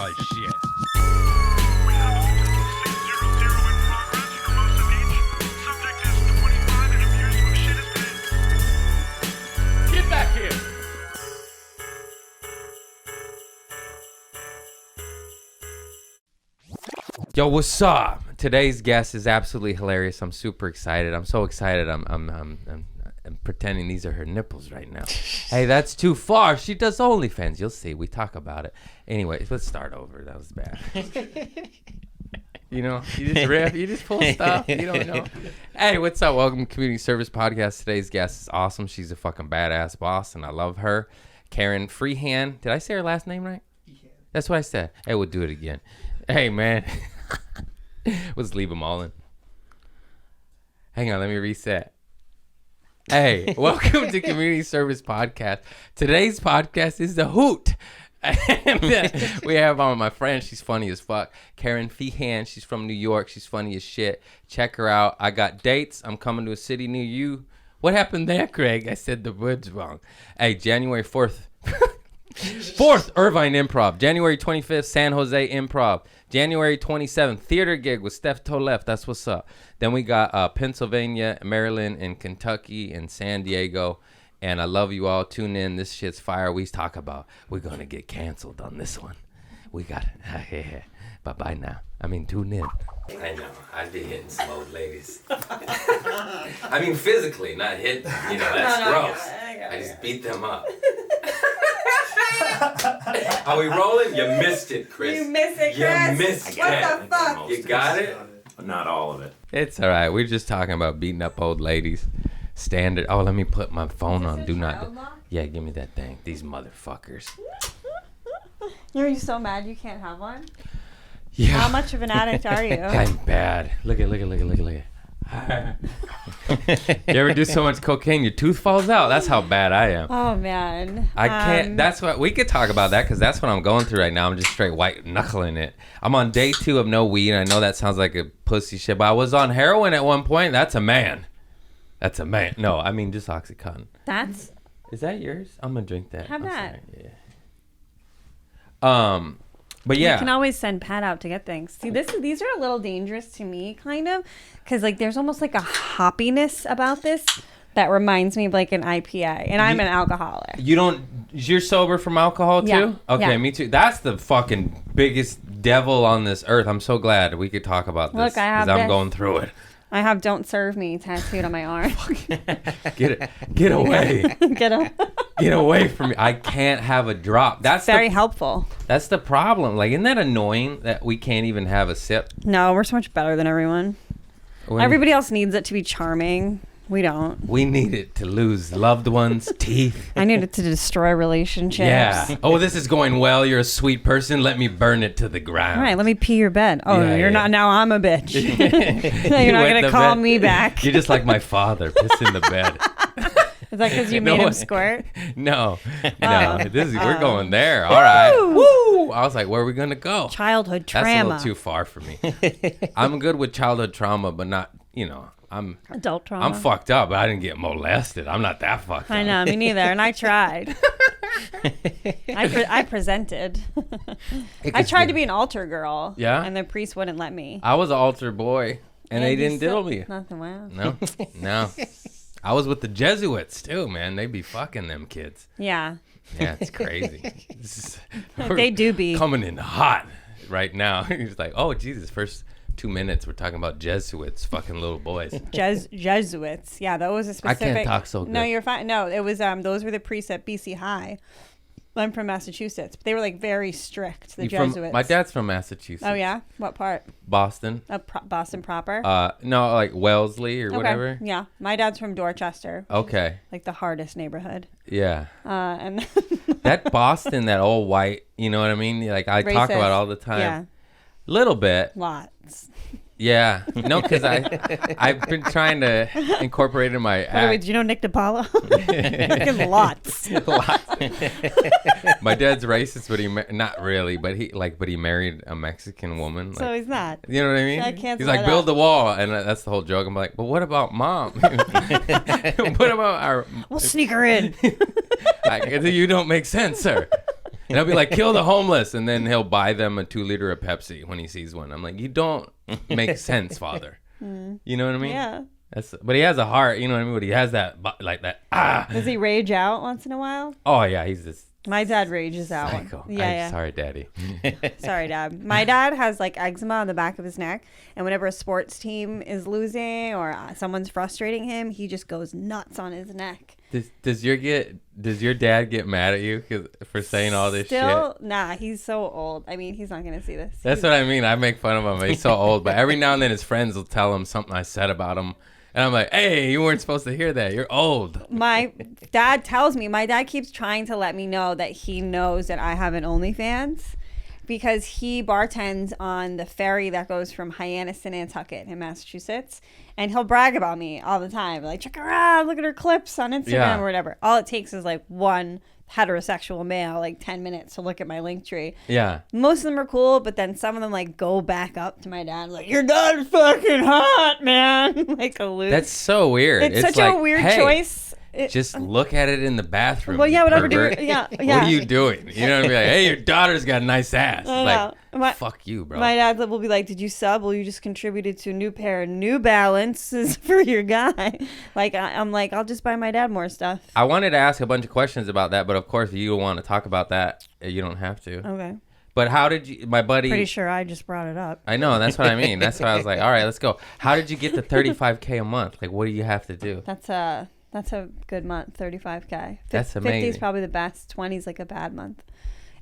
Oh, shit. We have a multiple 600 in progress for most of each. Subject is 25 and appears to have shit his pants. Get back here. Yo, what's up? Today's guest is absolutely hilarious. I'm super excited. I'm so excited. I'm pretending these are her nipples right now. Hey, that's too far. She does OnlyFans. You'll see. We talk about it. Anyway, let's start over. That was bad. You know, you just riff, you just pull stuff. You don't know. Hey, what's up? Welcome to Community Service Podcast. Today's guest is awesome. She's a fucking badass boss, and I love her. Kerryn Feehan. Did I say her last name right? Yeah. That's what I said. Hey, we'll do it again. Hey, man. Let's leave them all in. Hang on, let me reset. Hey, welcome to Community Service Podcast. Today's podcast is the hoot. And we have my friend. She's funny as fuck. Kerryn Feehan. She's from New York. She's funny as shit. Check her out. I got dates. I'm coming to a city near you. What happened there, Craig? I said the words wrong. Hey, January 4th. 4th, Irvine Improv. January 25th, San Jose Improv. January 27th, theater gig with Steph Tolef. That's what's up. Then we got Pennsylvania, Maryland, and Kentucky, and San Diego. And I love you all. Tune in. This shit's fire. We talk about we're going to get canceled on this one. We got it. Bye-bye now. I mean, tune in. I know. I'd be hitting some old ladies. I mean, physically, not hitting. You know, that's gross. I just beat them up. Are we rolling? You missed it, Chris. You missed it, Chris. You missed it. What the fuck? You got it? Not all of it. It's all right. We're just talking about beating up old ladies. Standard. Oh, let me put my phone on. Do not. Yeah, give me that thing. These motherfuckers. Are you so mad you can't have one? Yeah. How much of an addict are you? I'm bad. Look at. You ever do so much cocaine your tooth falls out? That's how bad I am. Oh, man. I can't. That's what we could talk about that because that's what I'm going through right now. I'm just straight white knuckling it. I'm on day 2 of no weed. And I know that sounds like a pussy shit, but I was on heroin at one point. That's a man. That's a man. No, I mean just Oxycontin. That's. Is that yours? I'm gonna drink that. Have that. Sorry. Yeah. But yeah. You can always send Pat out to get things. See, these are a little dangerous to me, kind of, because like there's almost like a hoppiness about this that reminds me of like an IPA, and I'm an alcoholic. You're sober from alcohol too? Yeah. Okay, Yeah. me too. That's the fucking biggest devil on this earth. I'm so glad we could talk about this. Look, I have I'm this. going through it. I have "Don't Serve Me" tattooed on my arm. Get away. Get away from me. I can't have a drop. That's very helpful. That's the problem. Like, isn't that annoying that we can't even have a sip? No, we're so much better than everyone. Everybody else needs it to be charming. We don't. We need it to lose loved ones, teeth. I need it to destroy relationships. Yeah. Oh, this is going well. You're a sweet person. Let me burn it to the ground. All right, let me pee your bed. Oh, Yeah, you're yeah. not. Now I'm a bitch. No, you're not wet going the to call bed. me back. You're just like my father, piss in the bed. Is that because you made him squirt? No. We're going there. All right. Woo! I was like, where are we going to go? Childhood trauma. That's a little too far for me. I'm good with childhood trauma, but not, I'm Adult trauma. I'm fucked up, but I didn't get molested. I'm not that fucked up. I know, me neither. And I tried. I presented. I tried to be an altar girl. Yeah? And the priest wouldn't let me. I was an altar boy, and they didn't diddle me. Nothing. Wow. No. I was with the Jesuits, too, man. They be fucking them kids. Yeah. Yeah, it's crazy. They do be. Coming in hot right now. He's like, oh, Jesus, first 2 minutes we're talking about Jesuits, fucking little boys. Jesuits. Yeah, that was a specific. I can't talk so good. No, you're fine. No, it was those were the priests at BC High. I'm from Massachusetts. But they were like very strict, the Jesuits. My dad's from Massachusetts. Oh, yeah? What part? Boston. Boston proper? No, like Wellesley or whatever. Yeah. My dad's from Dorchester. Okay. Like the hardest neighborhood. Yeah. And that Boston, that old white, you know what I mean? Like I talk about it all the time. Yeah. Little bit. Lots. Yeah. No, because I've been trying to incorporate in my act. Wait, do you know Nick DiPaolo? Lots. My dad's racist, but not really. But he married a Mexican woman. So he's not. You know what I mean? I can't He's say like, that. build the wall, and that's the whole joke. I'm like, but what about mom? What about our? We'll sneak her in. You don't make sense, sir. And I'll be like, kill the homeless. And then he'll buy them a 2-liter of Pepsi when he sees one. I'm like, you don't make sense, Father. You know what I mean? Yeah. But he has a heart, you know what I mean? But he has that, like that, Does he rage out once in a while? Oh, yeah, he's this My dad rages out. psycho. Yeah. Sorry, Daddy. Sorry, Dad. My dad has like eczema on the back of his neck, and whenever a sports team is losing or someone's frustrating him, he just goes nuts on his neck. Does your dad get mad at you for saying all this shit? Nah, he's so old. I mean, he's not gonna see this. That's what I mean. I make fun of him. He's so old, but every now and then his friends will tell him something I said about him. And I'm like, hey, you weren't supposed to hear that. You're old. My dad tells me, my dad keeps trying to let me know that he knows that I have an OnlyFans because he bartends on the ferry that goes from Hyannis to Nantucket in Massachusetts. And he'll brag about me all the time. Like, check her out. Look at her clips on Instagram or whatever. All it takes is like one heterosexual male, like 10 minutes to look at my link tree. Yeah. Most of them are cool, but then some of them like go back up to my dad like, your dad's fucking hot, man. Like a loose. That's so weird. It's such like, a weird hey, choice. Just look at it in the bathroom. Well, yeah, whatever. Pervert. Yeah. What are you doing? You know what I mean? Like, hey, your daughter's got a nice ass. Like, fuck you, bro. My dad will be like, did you sub? Well, you just contributed to a new pair of New Balances for your guy. Like, I'm like, I'll just buy my dad more stuff. I wanted to ask a bunch of questions about that, but of course, if you don't want to talk about that, you don't have to. Okay. But how did you, my buddy? Pretty sure I just brought it up. I know. That's what I mean. That's why I was like, all right, let's go. How did you get to $35K a month? Like, what do you have to do? That's a good month, 35K. That's 50 amazing. is probably the best. 20 is like a bad month.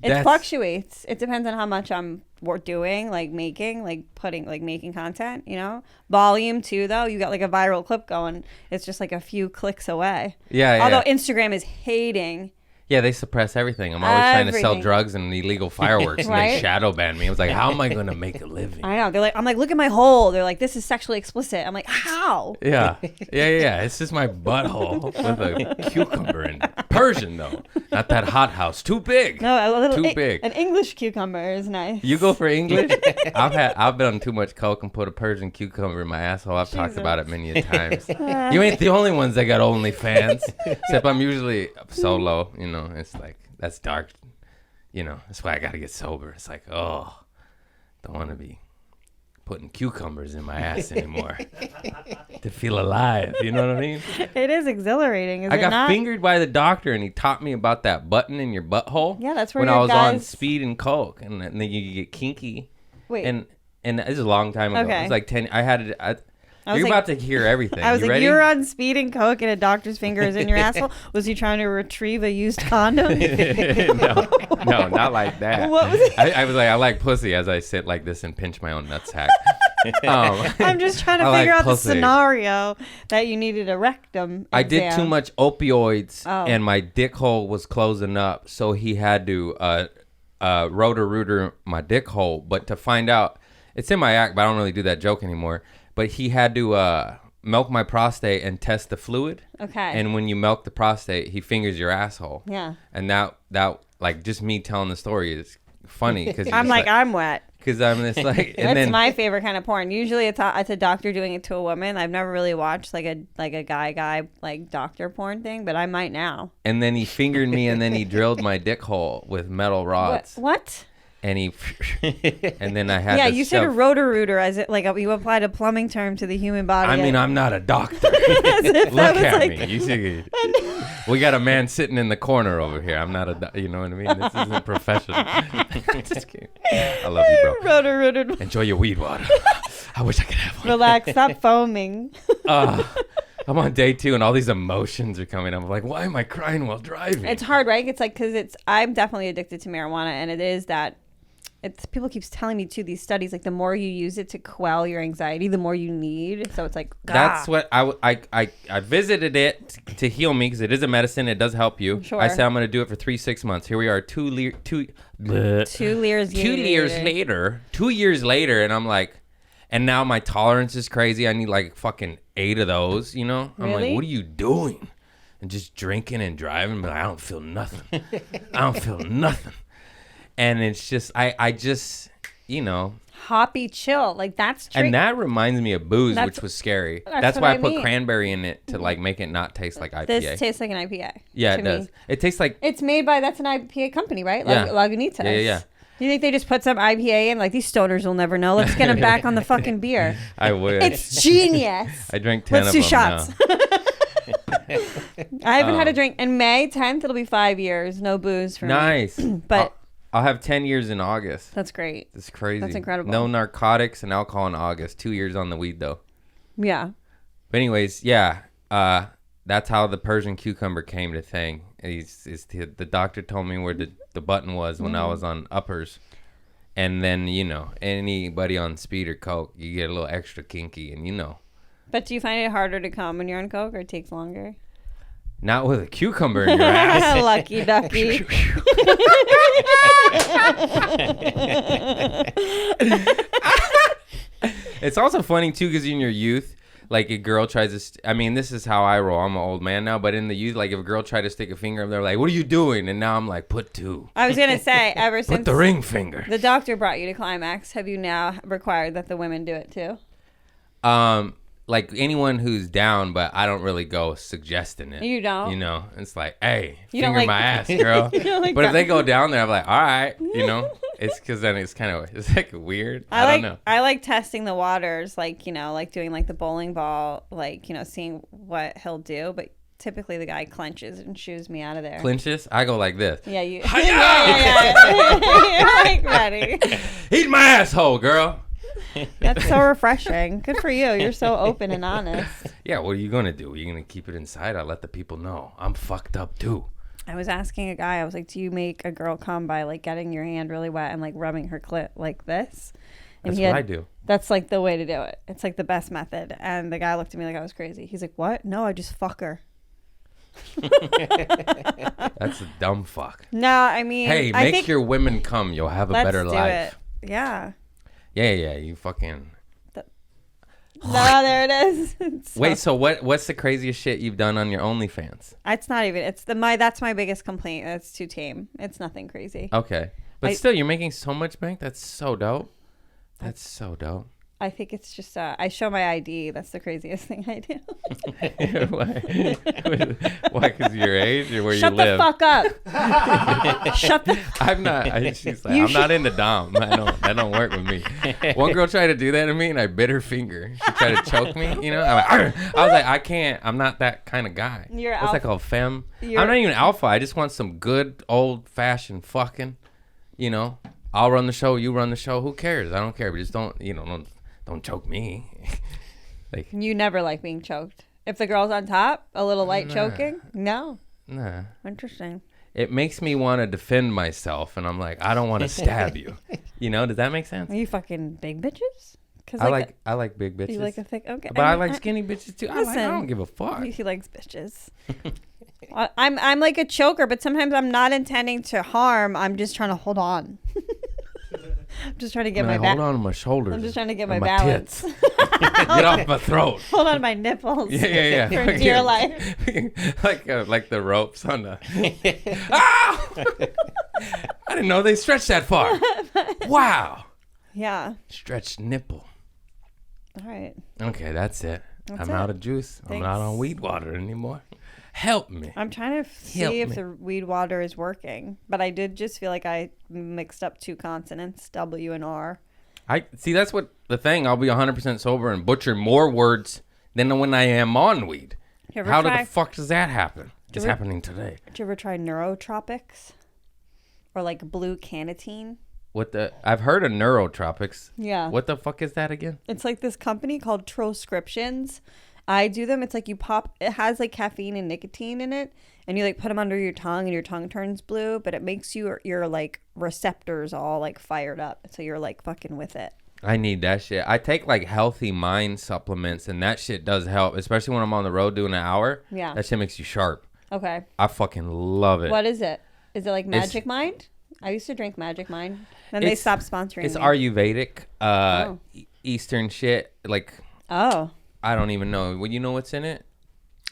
It fluctuates. It depends on how much I'm doing, like making, like putting, like making content, you know? Volume too, though. You got like a viral clip going. It's just like a few clicks away. Yeah. Although Instagram is hating. Yeah, they suppress everything. I'm always trying to sell Everything. drugs and illegal fireworks, and Right? they shadow ban me. I was like, how am I going to make a living? I know. They're like, I'm like, look at my hole. They're like, this is sexually explicit. I'm like, how? Yeah. It's just my butthole with a cucumber in it. Persian, though. Not that hot house. Too big. No, a little Too big. An English cucumber is nice. You go for English? I've been on too much coke and put a Persian cucumber in my asshole. I've talked about it many a times. You ain't the only ones that got OnlyFans. Except I'm usually solo. You know, it's like, that's dark. You know, that's why I got to get sober. It's like, oh, don't want to be putting cucumbers in my ass anymore to feel alive. You know what I mean? It is exhilarating, is I it got not? fingered by the doctor, and he taught me about that button in your butthole. Yeah, that's where when your I was on guys- speed and coke, and then you get kinky. Wait. And this is a long time ago. Okay. It was like 10. was You're like- about to hear everything. I was you like, ready? you're on speed and coke and a doctor's finger is in your asshole. Was he trying to retrieve a used condom? no, not like that. What was it? I was like, I like pussy as I sit like this and pinch my own nutsack. I'm just trying to I like figure out the pussy. scenario that you needed a rectum. I did exam. too much opioids, Oh. and my dick hole was closing up, so he had to rotor-rooter my dick hole. But to find out, it's in my act, but I don't really do that joke anymore. But he had to milk my prostate and test the fluid. Okay. And when you milk the prostate, he fingers your asshole. Yeah. And that like just me telling the story is funny because I'm like, I'm wet. because I'm just like, and That's then my favorite kind of porn. Usually it's a doctor doing it to a woman. I've never really watched like a guy like doctor porn thing, but I might now. and then he fingered me and then he drilled my dick hole with metal rods. What? And he and then I had Yeah, to you said a shove- rotor-rooter as it like you applied a plumbing term to the human body. I mean, I'm not a doctor. if Look that was at like- me. You see, we got a man sitting in the corner over here. I'm not a, you know what I mean? This isn't professional. Just kidding. I love you, bro. rotor-rooted. Enjoy your weed water. I wish I could have one. Relax, stop foaming. I'm on day 2 and all these emotions are coming. I'm like, why am I crying while driving? It's hard, right? It's like because I'm definitely addicted to marijuana, and it is that. People keeps telling me too, these studies, like the more you use it to quell your anxiety, the more you need. So it's like, That's what I visited it to heal me because it is a medicine. It does help you. Sure. I said I'm going to do it for 6 months. Here we are, 2 years 2 years 2 years later, and I'm like, and now my tolerance is crazy. I need like fucking 8 of those, you know? I'm Really? like, what are you doing? And just drinking and driving, but I don't feel nothing. I don't feel nothing. And it's just, I just, you know, hoppy chill. Like that's And that reminds me of booze, That's- which was scary. that's That's what why I I put mean. cranberry in it to like make it not taste like IPA. This tastes like an IPA. Yeah, to it does. me. It tastes like It's made by that's an IPA company, right? Yeah. Lagunitas. Yeah. Do you think they just put some IPA in? Like these stoners will never know. Let's get them back on the fucking beer. I would. It's genius. I drank 10 Let's of do them shots. now. I haven't had a drink in May 10th. It'll be 5 years. No booze for me. Nice. But I'll have 10 years in August. that's great. It's crazy. That's incredible. No narcotics and alcohol in August. 2 years on the weed though. Yeah. But anyways, yeah. That's how the Persian cucumber came to thing. The doctor told me where the button was when I was on uppers. And then, anybody on speed or coke, you get a little extra kinky and But do you find it harder to come when you're on coke, or it takes longer? Not with a cucumber in your ass. Lucky ducky. It's also funny too because in your youth, like a girl tries to. This is how I roll. I'm an old man now, but in the youth, like if a girl tried to stick a finger up, they're like, "What are you doing?" And now I'm like, "Put two. I was gonna say, ever since Put the ring finger." the doctor brought you to Climax, have you now required that the women do it too? Like anyone who's down, but I don't really go suggesting it. You don't? It's like, hey, You don't finger like- my ass, girl. You don't like But if that? they go down there, I'm like, all right, it's because then it's kind of, it's like weird. I don't know. I like testing the waters, like like doing like the bowling ball, like seeing what he'll do. But typically the guy clenches and shoos me out of there. Clinches, I go like this. Yeah, you. Hi-ya! yeah. You're like ready. Eat my asshole, girl. That's so refreshing. Good for you. You're so open and honest. Yeah, what are you going to do? Are you going to keep it inside? I'll let the people know. I'm fucked up too. I was asking a guy, I was like, do you make a girl come by like getting your hand really wet and like rubbing her clit like this? And That's what I do. That's like the way to do it. It's like the best method. And the guy looked at me like I was crazy. He's like, what? No, I just fuck her. That's a dumb fuck. No, I mean, Hey, I make think your women come. You'll have a let's better do life. it. Yeah. Yeah, you fucking. No, there it is. Wait, so what's the craziest shit you've done on your OnlyFans? It's not even. That's my biggest complaint. That's too tame. It's nothing crazy. Okay. But still, you're making so much bank. That's so dope. That's so dope. I think it's just I show my ID. That's the craziest thing I do. Why? Why? Because of your age or where Shut you the live? fuck up. Shut the. I'm not. She's like, I'm not into dom. That don't work with me. One girl tried to do that to me, and I bit her finger. She tried to choke me. I'm like, "Arr!" I was like, I can't. I'm not that kind of guy. You're What's that alpha. called, femme? You're- I'm not even alpha. I just want some good old fashioned fucking. I'll run the show. You run the show. Who cares? I don't care. But just don't choke me. Like, You never like being choked. If the girl's on top, a little light choking. No. nah. Interesting. It makes me want to defend myself, and I'm like, I don't want to stab you. Does that make sense? Are you fucking big bitches? Cause I like big bitches. You like a thick. Okay. But I like skinny bitches too. I Listen. don't give a fuck. He likes bitches. I'm like a choker, but sometimes I'm not intending to harm. I'm just trying to hold on. I'm just trying to get my hold on to my shoulders. I'm just trying to get my and balance. tits. Get off my throat. Hold on to my nipples. Yeah. For dear life. like the ropes on the. Ah! I didn't know they stretched that far. Wow. Yeah. Stretched nipple. All right. Okay, that's it. That's I'm it. out of juice. I'm not Thanks. on weed water anymore. Help me. I'm trying to Help see if me. the weed water is working, but I did just feel like I mixed up two consonants, W and R. I see. That's what the thing. I'll be 100% sober and butcher more words than when I am on weed. You ever How try- the fuck does that happen? It's ever- happening today. Did you ever try neurotropics? Or like blue canatine? I've heard of neurotropics. Yeah. What the fuck is that again? It's like this company called Troscriptions. I do them. It's like you pop. It has like caffeine and nicotine in it, and you like put them under your tongue, and your tongue turns blue. But it makes your like receptors all like fired up, so you're like fucking with it. I need that shit. I take like healthy mind supplements, and that shit does help, especially when I'm on the road doing an hour. Yeah. That shit makes you sharp. Okay. I fucking love it. What is it? Is it like Magic Mind? I used to drink Magic Mind. Then they It's- stopped sponsoring It's me. Ayurvedic, Eastern shit. Like, Oh. I don't even know. Would you know what's in it?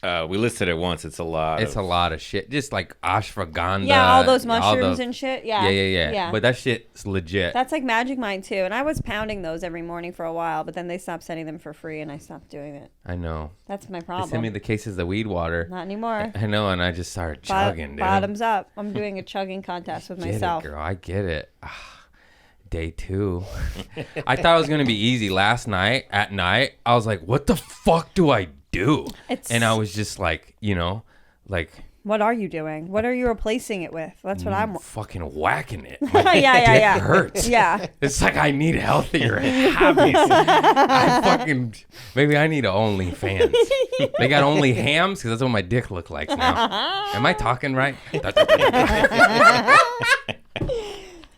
We listed it once. It's a lot. It's a lot of shit. Just like ashwagandha. Yeah, all those mushrooms and shit. Yeah. Yeah. But that shit's legit. That's like Magic Mind too. And I was pounding those every morning for a while, but then they stopped sending them for free and I stopped doing it. I know. That's my They problem. sent me the cases of weed water. Not anymore. I know, and I just started chugging, dude. Bottoms up. I'm doing a chugging contest with Get myself. it, girl. I get it. Day 2. I thought it was gonna be easy. Last night at night, I was like, "What the fuck do I do?" And I was just like, like. What are you doing? What are you replacing it with? That's what I'm fucking whacking it. yeah. It hurts. Yeah. It's like I need healthier habits. Maybe I need a OnlyFans. They got only hams because that's what my dick look like now. Am I talking right?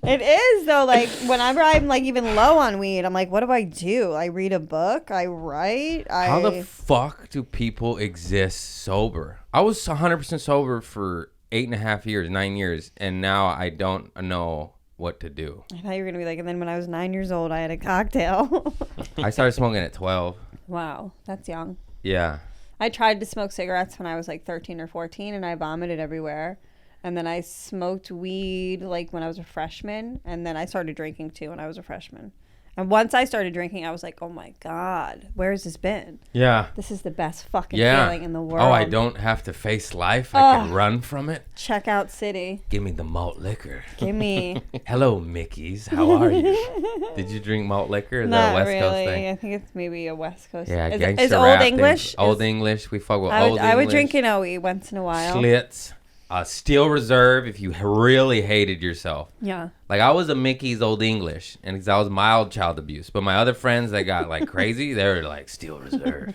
It is though. Like whenever I'm like even low on weed, I'm like, what do? I read a book. I write. How the fuck do people exist sober? I was 100% sober for 8.5 years, 9 years, and now I don't know what to do. I thought you were gonna be like, and then when I was 9 years old, I had a cocktail. I started smoking at 12. Wow, that's young. Yeah. I tried to smoke cigarettes when I was like 13 or 14, and I vomited everywhere. And then I smoked weed like when I was a freshman, and then I started drinking too when I was a freshman. And once I started drinking, I was like, oh my God, where has this been? Yeah. This is the best fucking feeling in the world. Oh, I don't have to face life. I can run from it. Check out city. Give me the malt liquor. Give me. Hello, Mickeys. How are you? Did you drink malt liquor? Is that a West Coast thing? I think it's maybe a West Coast Yeah, thing. gangster Is rap Old English? Old English. We fuck with Old English. I would drink an OE once in a while. Schlitz. Steel Reserve if you really hated yourself. Yeah. Like I was a Mickey's Old English, and because I was mild child abuse. But my other friends that got like crazy, they were like Steel Reserve.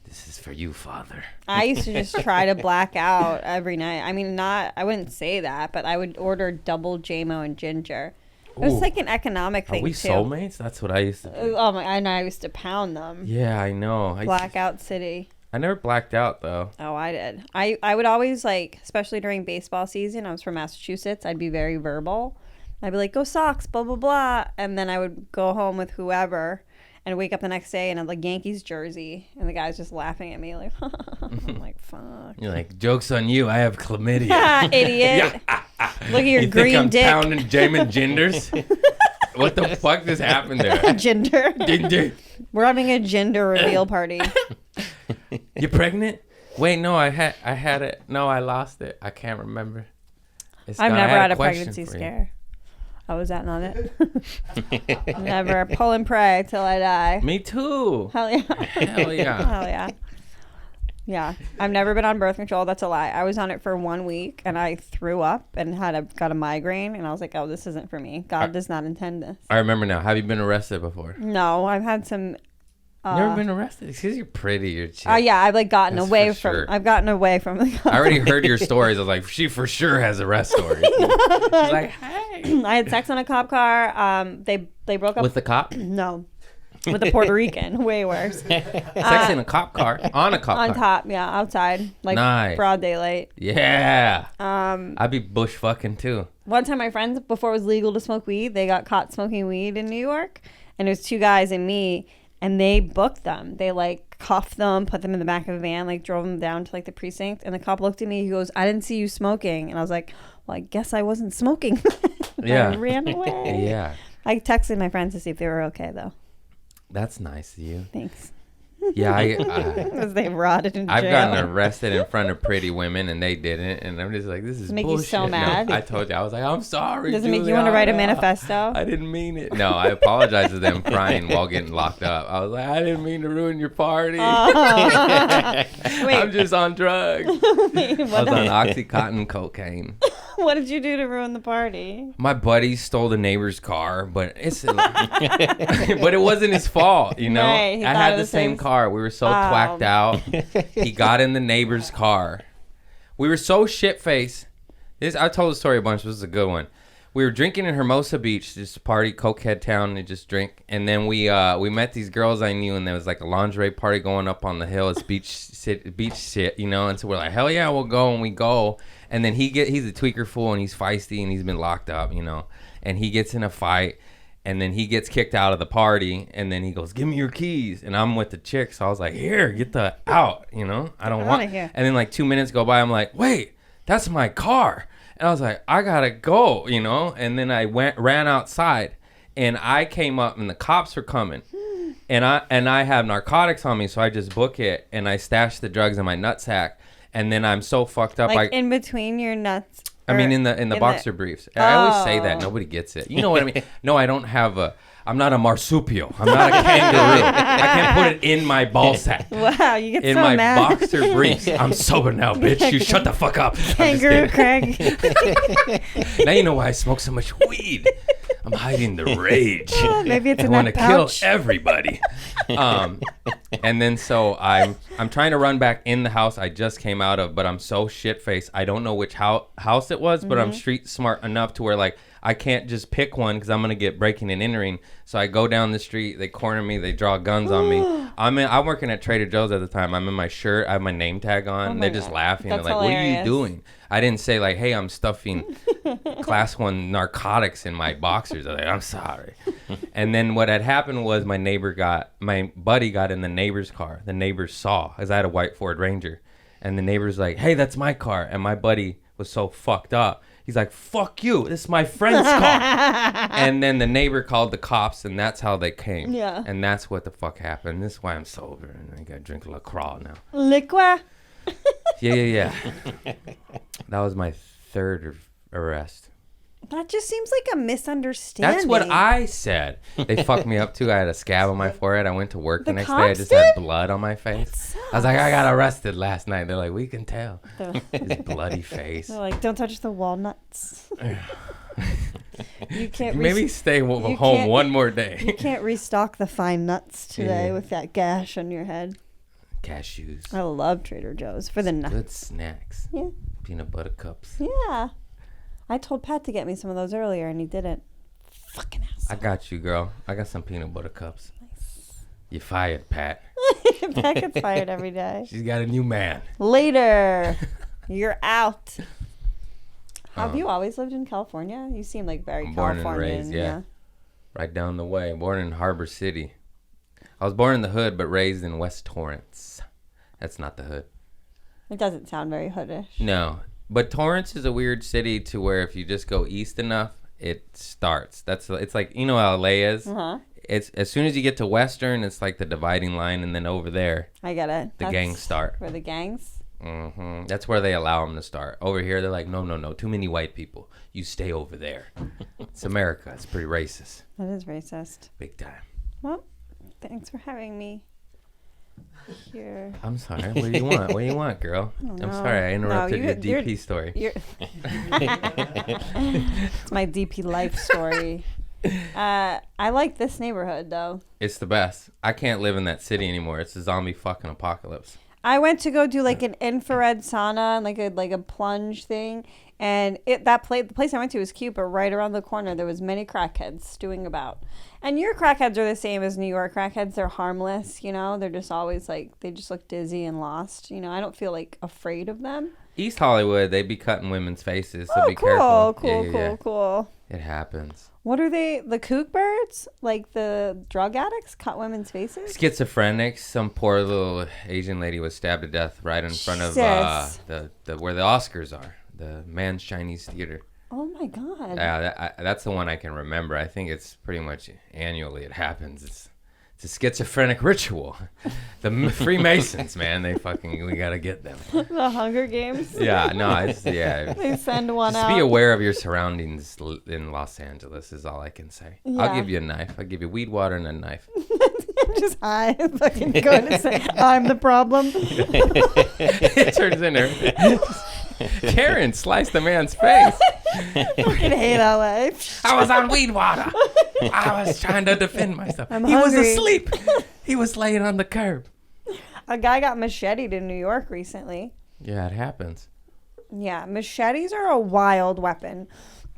This is for you, father. I used to just try to black out every night. I mean, I wouldn't say that, but I would order double JMO and ginger. It was like an economic thing Are we too. soulmates? That's what I used to do. Oh my! I know. I used to pound them. Yeah, I know. Blackout City. I never blacked out though. Oh, I did. I would always like, especially during baseball season. I was from Massachusetts. I'd be very verbal. I'd be like, "Go Sox!" Blah blah blah, and then I would go home with whoever, and wake up the next day and have like Yankees jersey, and the guy's just laughing at me like, I'm like, "Fuck." You're like, "Joke's on you! I have chlamydia." Idiot. Look at your you green think I'm dick. pounding Jamin Ginders? What the fuck just happened there? Gender. Ginger. We're having a gender reveal party. You pregnant? Wait, no, I had it. No, I lost it. I can't remember. I've never had a question pregnancy for you. scare. Oh, was that not it? Never. Pull and pray till I die. Me too. Hell yeah. Hell yeah. Hell yeah. Yeah. I've never been on birth control. That's a lie. I was on it for 1 week and I threw up and got a migraine and I was like, oh, this isn't for me. God does not intend this. I remember now. Have you been arrested before? No, I've had some. Never been arrested? It's because you're pretty. You're chick. Yeah, I've like gotten That's away for from. sure. I've gotten away from. I already heard your stories. I was like, she for sure has arrest stories. She's like, hey. I had sex on a cop car. They broke up With the cop? No, with a Puerto Rican. Way worse. Sex in a cop car. On a cop On car. top, yeah, outside, like Nice. broad daylight. Yeah. I'd be bush fucking too. One time, my friends, before it was legal to smoke weed, they got caught smoking weed in New York, and it was 2 guys and me, and they booked them. They like cuffed them, put them in the back of a van, like drove them down to like the precinct, and the cop looked at me. He goes, "I didn't see you smoking," and I was like, "Well, I guess I wasn't smoking." Yeah. I ran away. Yeah. I texted my friends to see if they were okay, though. That's nice of you. Thanks. Yeah, Because they rotted in jail. I've gotten arrested in front of pretty women and they didn't, and I'm just like, this is Make you bullshit. so No, mad? I told you, I was like, I'm sorry. Does it make you want to write a manifesto? I didn't mean it. No, I apologized to them crying while getting locked up. I was like, I didn't mean to ruin your party. Wait. I'm just on drugs. I was what, on Oxycontin cocaine. what did you do to ruin the party? My buddy stole the neighbor's car, but but it wasn't his fault, you know. Right, he I thought had it the was same his. car. We were so twacked out. He got in the neighbor's car. We were so shit-faced. I told the story a bunch. This is a good one. We were drinking in Hermosa Beach, just a party, cokehead town, and just drink. And then we met these girls I knew, and there was like a lingerie party going up on the hill. It's beach shit, you know. And so we're like, hell yeah, we'll go. And we go. And then he's a tweaker fool, and he's feisty, and he's been locked up, you know. And he gets in a fight, And then he gets kicked out of the party, and then he goes, "Give me your keys." And I'm with the chick, so I was like, "Here, get the out." You know, I don't want. here. And then like 2 minutes go by, I'm like, "Wait, that's my car." And I was like, "I gotta go," you know. And then I ran outside, and I came up, and the cops were coming, and I have narcotics on me, so I just book it, and I stash the drugs in my nutsack, and then I'm so fucked up, Like in between your nuts. I mean, in the boxer briefs. I always say that. Oh. Nobody gets it. You know what I mean? No, I don't have I'm not a marsupial. I'm not a kangaroo. I can't put it in my ball sack. Wow, you get In so my mad. boxer briefs. I'm sober now, bitch. You shut the fuck up. I'm just Kangaroo kidding. Craig. Now you know why I smoke so much weed. I'm hiding the rage. Oh, maybe it's I in want to that kill pouch. everybody. And then so I'm trying to run back in the house I just came out of, but I'm so shit faced. I don't know which house it was, but I'm street smart enough to where like I can't just pick one because I'm gonna get breaking and entering. So I go down the street, they corner me, they draw guns on me. I'm working at Trader Joe's at the time. I'm in my shirt, I have my name tag on. my They're just God. laughing. That's They're like, "What are you hilarious. doing?" I didn't say like, "Hey, I'm stuffing class 1 narcotics in my boxers." I was like, "I'm sorry." And then what had happened was my buddy got in the neighbor's car. The neighbors saw, as I had a white Ford Ranger, and the neighbor's like, "Hey, that's my car." And my buddy was so fucked up. He's like, "Fuck you, this is my friend's car." And then the neighbor called the cops, and that's how they came. Yeah. And that's what the fuck happened. This is why I'm sober, and I gotta drink LaCroix now. Liqua. Yeah. That was my third arrest. That just seems like a misunderstanding. That's what I said. They fucked me up too. I had a scab on my forehead. I went to work the The next day. I cops just had did? blood on my face. That I was like, I sucks. got arrested last night. They're like, "We can tell." They're His bloody face. they're like, don't touch the walnuts. You can't. Maybe stay home can't- one more day. You can't restock the fine nuts today Yeah. with that gash on your head. Cashews. I love Trader Joe's for the nuts. Good snacks. Yeah. Peanut butter cups. Yeah. I told Pat to get me some of those earlier, and he didn't. Fucking ass. I got you, girl. I got some peanut butter cups. You fired, Pat. Pat gets fired every day. She's got a new man. Later. You're out. Have Um, you always lived in California? You seem like very I'm born Californian. and raised, yeah. Right down the way. Born in Harbor City. I was born in the hood, but raised in West Torrance. That's not the hood. It doesn't sound very hoodish. No. But Torrance is a weird city to where if you just go east enough, it starts. It's like, you know how LA is? Uh-huh. It's as soon as you get to Western, it's like the dividing line, and then over there, I get it. the gangs start. Where the gangs? That's where they allow them to start. Over here, they're like, no, too many white people. You stay over there. It's America. It's pretty racist. That is racist. Big time. Well, thanks for having me here. I'm sorry. What do you want? What do you want, girl? I'm know. sorry. I interrupted No, your you're- DP story. You're it's my DP life story. I like this neighborhood, though. It's the best. I can't live in that city anymore. It's a zombie fucking apocalypse. I went to go do like an infrared sauna and like a plunge thing, and the place I went to was cute, but right around the corner there was many crackheads stewing about. And your crackheads are the same as New York crackheads. They're harmless, you know. They're just always like they just look dizzy and lost. You know, I don't feel like afraid of them. East Hollywood, they be cutting women's faces, so Oh, be careful. Cool. It happens. What are they? The kook birds? Like the drug addicts cut women's faces? Schizophrenics. Some poor little Asian lady was stabbed to death right in front of Jesus. the where the Oscars are, the Man's Chinese Theater. Oh my god. Yeah, that's the one I can remember. I think it's pretty much annually it happens. It's a schizophrenic ritual. The Freemasons, man, we gotta get them. The Hunger Games. Yeah, no, yeah. They send one Just out. be aware of your surroundings in Los Angeles is all I can say. Yeah. I'll give you a knife. I'll give you weed, water, and a knife. Just high, fucking go to say I'm the problem. It turns into Kerryn sliced the man's face. Fucking hate LA. I was on weed water. I was trying to defend myself. I'm He was hungry. asleep. He was laying on the curb. A guy got macheted in New York recently. Yeah, it happens. Yeah, machetes are a wild weapon.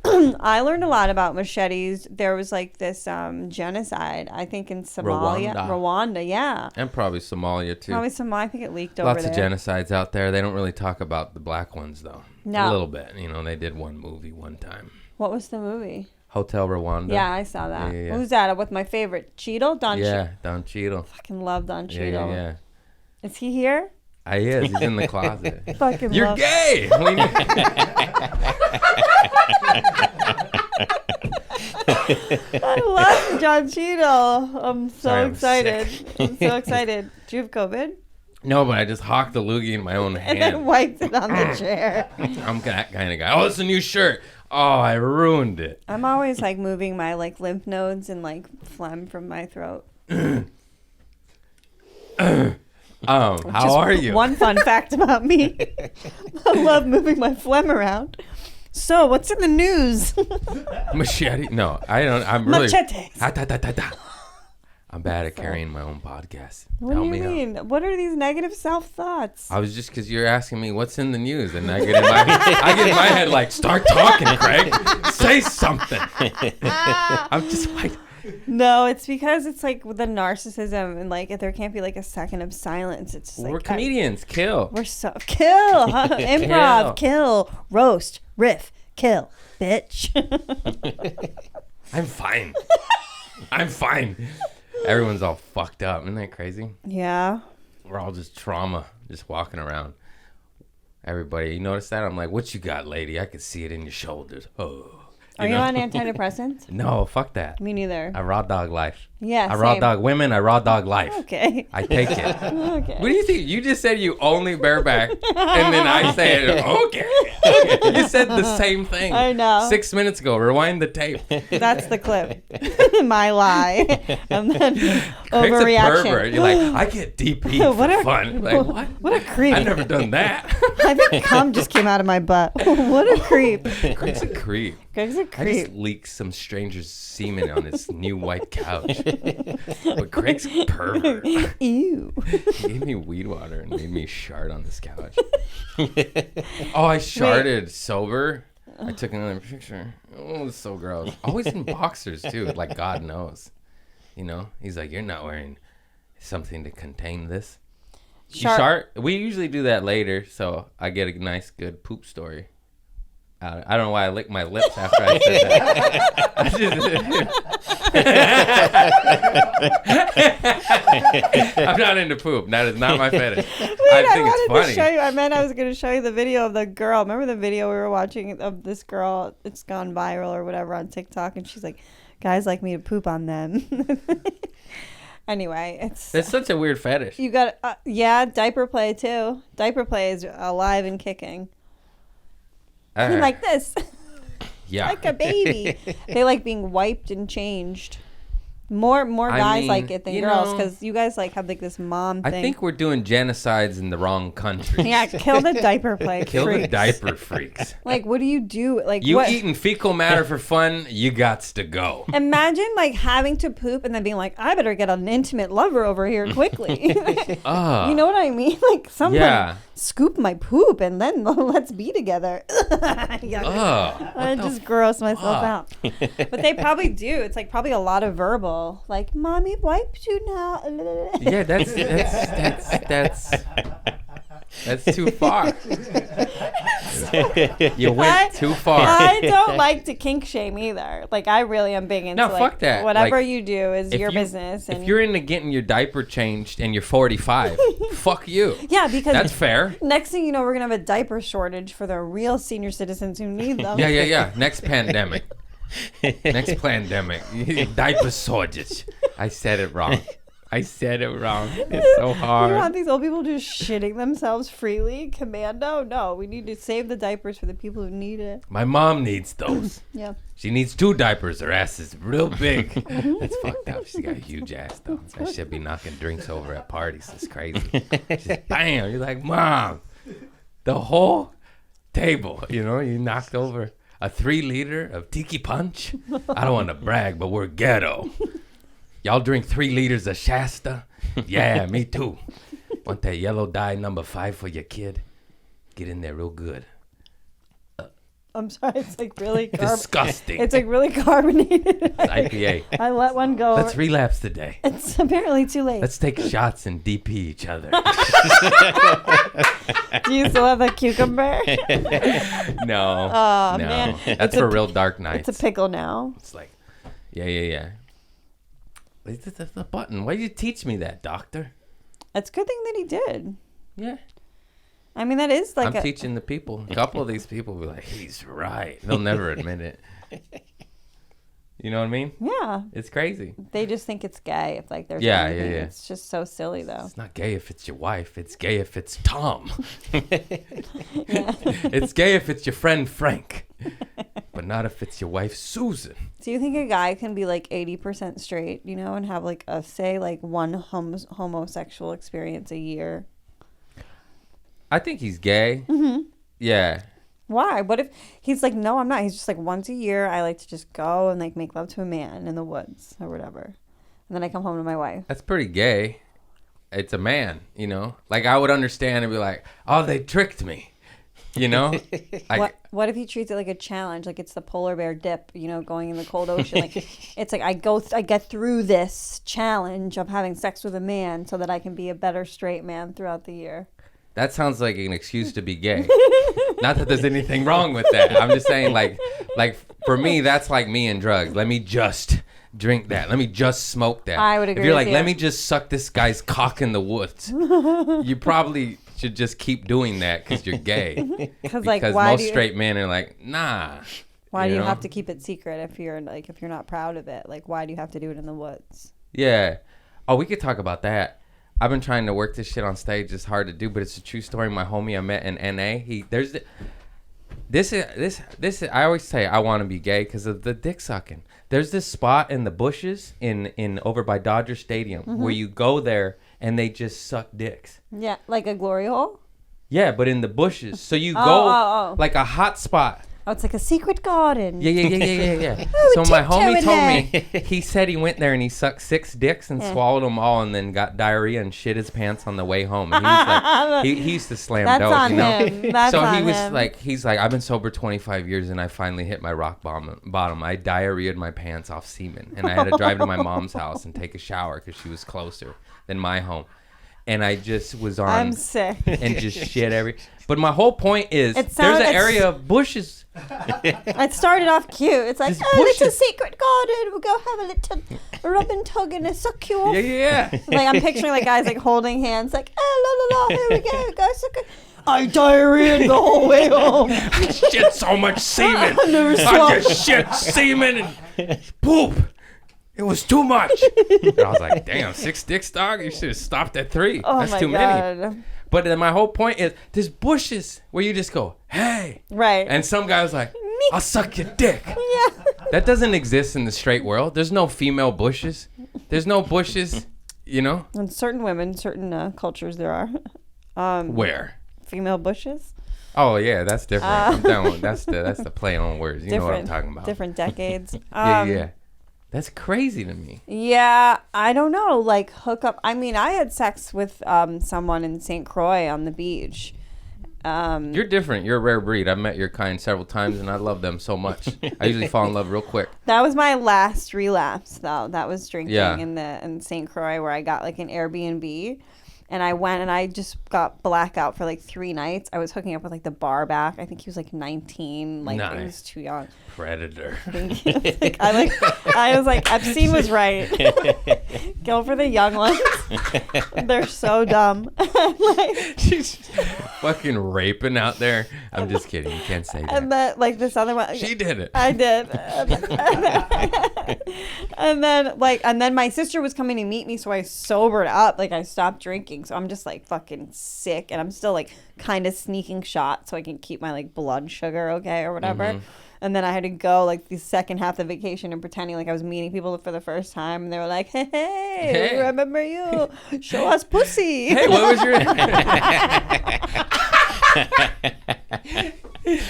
I learned a lot about machetes. There was like this genocide, I think in Somalia. Rwanda, yeah. And probably Somalia, too. Probably Somalia. I think it leaked Lots over of there. genocides out there. They don't really talk about the black ones, though. No. A little bit. You know, they did one movie one time. What was the movie? Hotel Rwanda. Yeah, I saw that. Yeah. Who's that? With my favorite, Cheadle? Don Yeah, Don Cheadle. Fucking love Don Yeah, Cheadle. yeah. Is he here? He is. He's in the closet. Fucking You're love. gay. I love John Cheadle. I'm so Sorry, I'm excited. sick. I'm so excited. Do you have COVID? No, but I just hawked the loogie in my own And then hand. wiped it on the chair. I'm that kind of guy. Oh, it's a new shirt. Oh, I ruined it. I'm always like moving my like lymph nodes and like phlegm from my throat. How are you? One fun fact about me. I love moving my phlegm around. So, what's in the news? Machete? No, I don't. I'm really. Machetes. I'm bad at carrying my own podcast. What Help do me you out. mean? What are these negative self-thoughts? I was just because you're asking me what's in the news, and I get in my head like, start talking, Craig. Say something. I'm just like, No, it's because it's like with the narcissism and like if there can't be like a second of silence. It's just we're like comedians. Kill. we're so kill, huh? Improv, kill, roast, riff, kill, bitch. I'm fine. I'm fine. Everyone's all fucked up. Isn't that crazy? Yeah. We're all just trauma, just walking around. Everybody, you notice that? I'm like, what you got, lady? I can see it in your shoulders. Oh. Are you know? on antidepressants? No, fuck that. Me neither. I raw dog life. Yeah, I raw same. dog women. I raw dog life. Okay. I take it. Okay. What do you think? You just said you only bareback, and then I said, okay. You said the same thing. I know. 6 minutes ago. Rewind the tape. That's the clip. My lie. And then Craig's a overreaction. pervert. You're like, I get DP for What a- fun. Like, what? What a creep. I've never done that. I think cum just came out of my butt. What a creep. Craig's a creep. Greg's a I creep. just leaked some stranger's semen on his new white couch. But Craig's a pervert. Ew. He gave me weed water and made me shart on this couch. Oh, I sharted sober. I took another picture. Oh, it's so gross. Always in boxers, too. Like God knows. You know? He's like, you're not wearing something to contain this. You shart? We usually do that later, so I get a nice, good poop story. I don't know why I licked my lips after I said that. I'm not into poop. That is not my fetish. I think it's wanted to show funny. you. I meant I was going to show you the video of the girl. Remember the video we were watching of this girl? It's gone viral or whatever on TikTok, and she's like, "Guys like me to poop on them." Anyway, It's such a weird fetish. you got diaper play too. Diaper play is alive and kicking. Like this. Yeah. Like a baby. They like being wiped and changed. More guys like it than you girls know, because you guys like have like this mom thing. I think we're doing genocides in the wrong countries. Yeah, kill the diaper play. Kill the freaks. diaper freaks. Like, what do you do? Like, You what? eating fecal matter for fun, you gots to go. Imagine like having to poop and then being like, I better get an intimate lover over here quickly. You know what I mean? Like, someone Yeah. scoop my poop and then let's be together. Yuck. I just gross myself out. But they probably do. It's like probably a lot of verbal. Like, mommy wiped you now. Yeah, that's too far. You went too far. I don't like to kink shame either. Like, I really am big into No, like, fuck that. whatever Like, you do is your business. If you're into getting your diaper changed and you're 45, fuck you. yeah, because That's fair. next thing you know, we're gonna have a diaper shortage for the real senior citizens who need them. Yeah. Next pandemic. Next pandemic. Diaper shortage. I said it wrong. It's so You hard. want these old people just shitting themselves freely? Commando? No, we need to save the diapers for the people who need it. My mom needs those. Yeah. She needs 2 diapers. Her ass is real big. That's fucked up. She's got a huge ass, though. That should be knocking drinks over at parties. It's crazy. She's bam. You're like, Mom, the whole table, you knocked over a 3-liter of tiki punch. I don't want to brag, but we're ghetto. Y'all drink 3 liters of Shasta? Yeah, me too. Want that yellow dye number 5 for your kid? Get in there real good. I'm sorry. It's like really Disgusting. It's like really carbonated. It's IPA. I let one go. Let's relapse today. It's apparently too late. Let's take shots and DP each other. Do you still have that cucumber? No. Oh, no. man. That's It's for a- real dark nights. It's a pickle now. It's like, yeah. It's the button. Why did you teach me that, doctor? It's a good thing that he did. Yeah. I mean, that is like I'm teaching the people. A couple of these people will be like, he's right. They'll never admit it. You know what I mean? Yeah. It's crazy. They just think it's gay if like there's Yeah, anything. yeah. It's just so silly though. It's not gay if it's your wife. It's gay if it's Tom. It's gay if it's your friend Frank. But not if it's your wife Susan. Do you think a guy can be like 80% straight, you know, and have like a say like one homosexual experience a year? I think he's gay. Mm-hmm. Yeah. Why? What if he's like, no, I'm not. He's just like once a year I like to just go and like make love to a man in the woods or whatever. And then I come home to my wife. That's pretty gay. It's a man, you know? Like, I would understand and be like, oh, they tricked me. You know? Like, What if he treats it like a challenge? Like it's the polar bear dip, you know, going in the cold ocean. Like it's like I get through this challenge of having sex with a man so that I can be a better straight man throughout the year. that sounds like an excuse to be gay. Not that there's anything wrong with that. I'm just saying, like for me, that's like me and drugs. Let me just drink that. Let me just smoke that. I would agree If you're with like, you. let me just suck this guy's cock in the woods, you probably should just keep doing that because you're gay. Because like Because why most do you, straight men are like, nah. why do you know? have to keep it secret if you're not proud of it? Like why do you have to do it in the woods? Yeah. Oh, we could talk about that. I've been trying to work this shit on stage. It's hard to do, but it's a true story. My homie I met in NA, this I always say I want to be gay because of the dick sucking. There's this spot in the bushes in over by Dodger Stadium where you go there and they just suck dicks. Yeah, like a glory hole. Yeah, but in the bushes. So you go oh. like a hot spot. Oh, it's like a secret garden. Yeah. Oh, So my tiptoe homie in told me, he said he went there and he sucked 6 dicks and swallowed them all and then got diarrhea and shit his pants on the way home. And he was like, he used to slam That's dope, on you know? him. That's So on he was him. like, he's like, I've been sober 25 years and I finally hit my rock bottom. I diarrheaed my pants off semen and I had to drive to my mom's house and take a shower because she was closer than my home. And I just was on I'm sick. and just shit But my whole point is, It there's an sounds- area of bushes. It started off cute. It's like, Just oh, it's a bushes. secret garden. We'll go have a little rub and tug and a suck you off. Yeah. Like I'm picturing like guys like holding hands, like, oh la la la, here we go, go suck it. I diarrheaed the whole way home. Shit so much semen. never I just shit semen and poop. It was too much. And I was like, damn, 6 dicks, dog? You should have stopped at 3. Oh That's my too god. many. But then my whole point is, there's bushes where you just go, hey. Right. And some guy was like, I'll suck your dick. yeah. That doesn't exist in the straight world. There's no female bushes. There's no bushes, you know? In certain women, certain cultures, there are. Where? Female bushes. Oh, yeah, that's different. I'm down with, that's the play on words. You know what I'm talking about. Different decades. Yeah. That's crazy to me. Yeah, I don't know. Like hook up. I mean, I had sex with someone in St. Croix on the beach. You're different. You're a rare breed. I've met your kind several times, and I love them so much. I usually fall in love real quick. That was my last relapse, though. That was drinking Yeah. in St. Croix, where I got like an Airbnb, and I went and I just got blackout for like 3 nights. I was hooking up with like the bar back. I think he was like 19. Like he was Nice. too young. Predator. I was like, Epstein was right. Go for the young ones. They're so dumb. Like, She's fucking raping out there. I'm just kidding. You can't say that. and then like this other one. She did it. I did. And then my sister was coming to meet me, so I sobered up. Like I stopped drinking, so I'm just like fucking sick, and I'm still like kind of sneaking shots so I can keep my like blood sugar okay or whatever. Mm-hmm. And then I had to go like the second half of the vacation and pretending like I was meeting people for the first time, and they were like, "Hey, we remember you? Show us pussy." Hey, what was your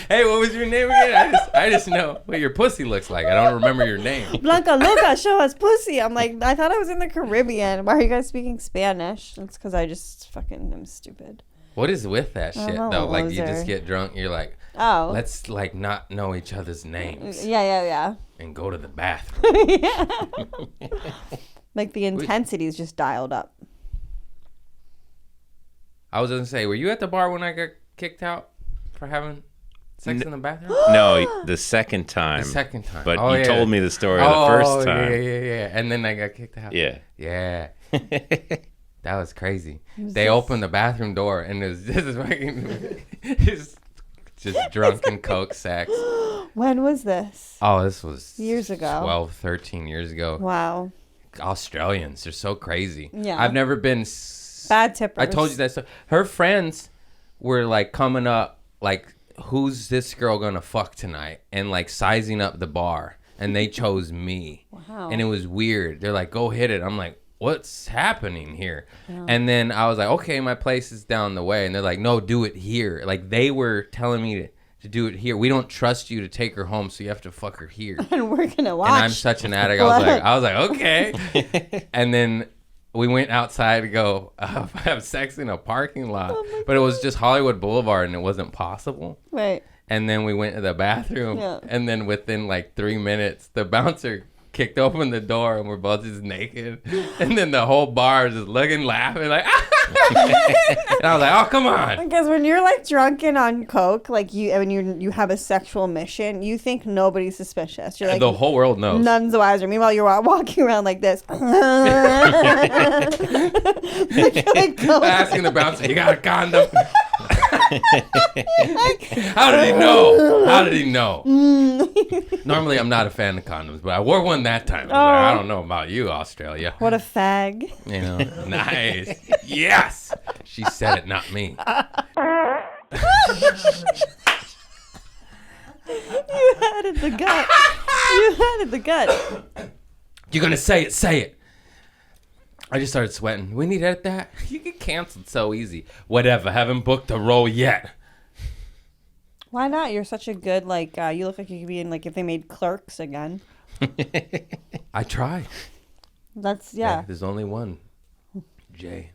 Hey, what was your name again? I just know what your pussy looks like. I don't remember your name. Blanca Luca, show us pussy. I'm like, I thought I was in the Caribbean. Why are you guys speaking Spanish? It's because I just fucking am stupid. What is with that shit I'm a though? Like you loser. just get drunk, you're like, Oh. let's like not know each other's names Yeah. and go to the bathroom. Like the intensity is just dialed up. I was gonna say, were you at the bar when I got kicked out for having sex in the bathroom? No, the second time. The second time. But Oh, you yeah. told me the story the first time. Yeah. And then I got kicked out. Yeah. Yeah. That was crazy. They opened the bathroom door and it was just fucking just drunken coke sex. When was this? Oh, this was Years ago. 12, 13 years ago. Wow. Australians, they're so crazy. Yeah. I've never been Bad tippers. I told you that. So her friends were like coming up, like, who's this girl gonna fuck tonight? And like sizing up the bar. And they chose me. Wow. And it was weird. They're like, go hit it. I'm like, what's happening here? Yeah. And then I was like, okay, my place is down the way. And they're like, no, do it here. Like they were telling me to do it here. We don't trust you to take her home, so you have to fuck her here. And we're gonna watch. And I'm such an addict. I was like, okay. And then we went outside to go have sex in a parking lot, but it was just Hollywood Boulevard, and it wasn't possible. Right. And then we went to the bathroom, Yeah. and then within like 3 minutes, the bouncer kicked open the door, and we're both just naked. And then the whole bar is just looking, laughing, like, and I was like, oh, come on. Because when you're like drunken on coke, like when you have a sexual mission, you think nobody's suspicious. You're like The whole world knows. none's the wiser. Meanwhile, you're walking around like this. Asking the bouncer, you got a condom? How did he know? How did he know? Normally, I'm not a fan of condoms, but I wore one that time. I was like, I don't know about you, Australia. What a fag. You know, nice. Yes. She said it, not me. You had it the gut. You had it the gut. You're going to say it, say it. I just started sweating. We need to edit that. You get canceled so easy. Whatever. Haven't booked a role yet. Why not? You're such a good, like, you look like you could be in, like, if they made Clerks again. I try. That's, yeah. There's only one. Jay.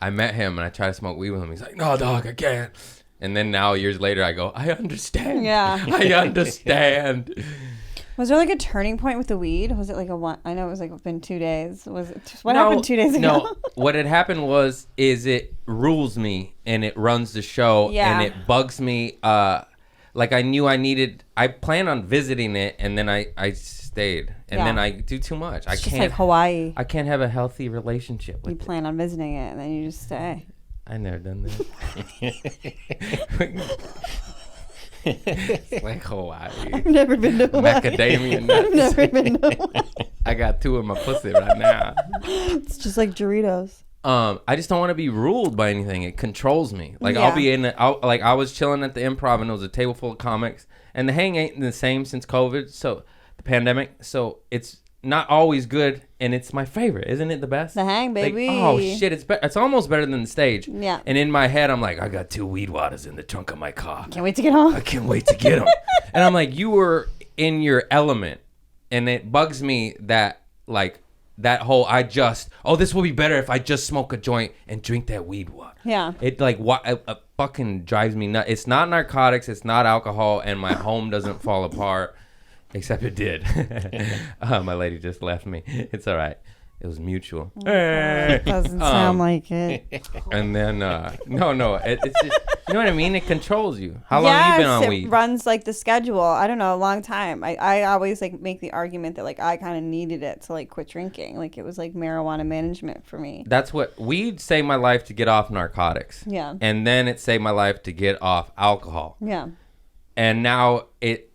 I met him and I tried to smoke weed with him. He's like, no, dog, I can't. And then now, years later, I go, I understand. Yeah. I understand. Was there, like, a turning point with the weed? Was it, like, a one? I know it was, like, been 2 days. Was it just, what happened 2 days ago? No, what had happened is it rules me and it runs the show Yeah. and it bugs me. Like I knew I planned on visiting it and then I stayed and then I do too much. It's just like Hawaii. I can't have a healthy relationship with You plan on visiting it and then you just stay. I never done that. It's like Hawaii. I've never been to Hawaii. Macadamia nuts. I've never been to Hawaii. I got 2 in my pussy right now. It's just like Doritos. I just don't want to be ruled by anything. It controls me. Like Yeah. I'll be in it. I was chilling at the Improv and it was a table full of comics, and the hang ain't the same since COVID. So the pandemic. So it's not always good, and it's my favorite. Isn't it the best? The hang, Like, baby. oh shit! It's almost better than the stage. Yeah. And in my head, I'm like, I got 2 weed waters in the trunk of my car. Can't wait to get home. I can't wait to get them. And I'm like, you were in your element, and it bugs me that like. That whole this will be better if I just smoke a joint and drink that weed water. Yeah. It like fucking drives me nuts. It's not narcotics, it's not alcohol, and my home doesn't fall apart. Except it did. My lady just left me. It's all right. It was mutual. It doesn't sound like it. And then no, it's just, you know what I mean? It controls you. How long have you been on it weed? runs like the schedule. I don't know, a long time. I always like make the argument that like I kind of needed it to like quit drinking. Like it was like marijuana management for me. That's what weed saved my life to get off narcotics. Yeah. And then it saved my life to get off alcohol. Yeah. And now it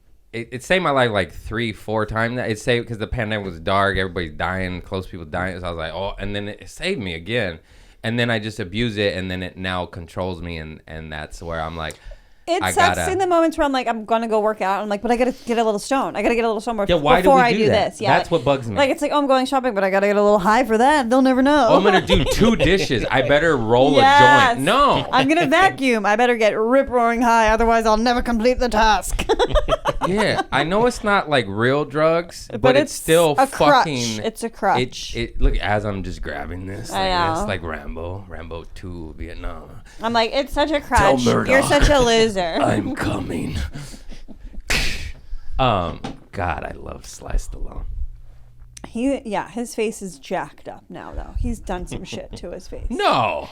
saved my life like 3-4 times. It saved because the pandemic was dark, everybody's dying, close people dying. So I was like, oh, and then it saved me again. And then I just abuse it, and then it now controls me, and that's where I'm like, It I sucks gotta. in the moments where I'm like, I'm gonna go work out. I'm like, but I gotta get a little stoned. I gotta get a little stoned why do before we I do do that? this. Yeah, That's what bugs me. Like it's like, oh, I'm going shopping, but I gotta get a little high for that. They'll never know. Oh, I'm gonna do 2 dishes. I better roll Yes. a joint. No. I'm gonna vacuum. I better get rip roaring high, otherwise I'll never complete the task. Yeah, I know it's not like real drugs, but it's still a crutch. fucking. It's a crutch. It look as I'm just grabbing this. I Like, know. it's like Rambo 2 Vietnam. I'm like, it's such a crutch. You're Murdoch. such a loser. I'm coming. God, I love Sly Stallone. His face is jacked up now though. He's done some shit to his face. No.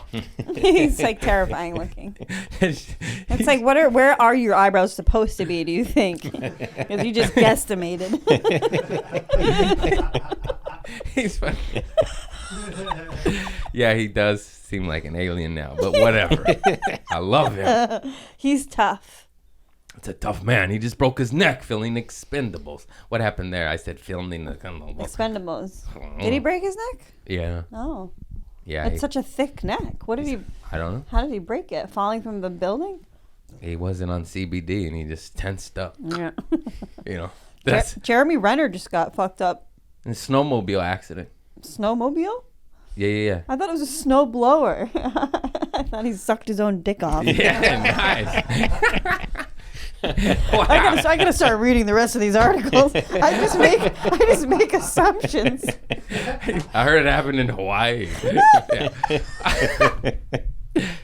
He's like terrifying looking. It's like, where are your eyebrows supposed to be, do you think? Because you just guesstimated. He's funny. Yeah, he does seem like an alien now, but whatever. I love him. He's tough. It's a tough man. He just broke his neck filming Expendables. What happened there? I said filming the Expendables. Did he break his neck? Yeah. Oh. Yeah. It's such a thick neck. What did he? I don't know. How did he break it? Falling from the building? He wasn't on CBD and he just tensed up. Yeah. You know. That's Jeremy Renner just got fucked up. a snowmobile accident. Snowmobile? Yeah. I thought it was a snow blower. I thought he sucked his own dick off. Yeah, nice. Wow. I gotta start reading the rest of these articles. I just make assumptions. I heard it happened in Hawaii. Yeah.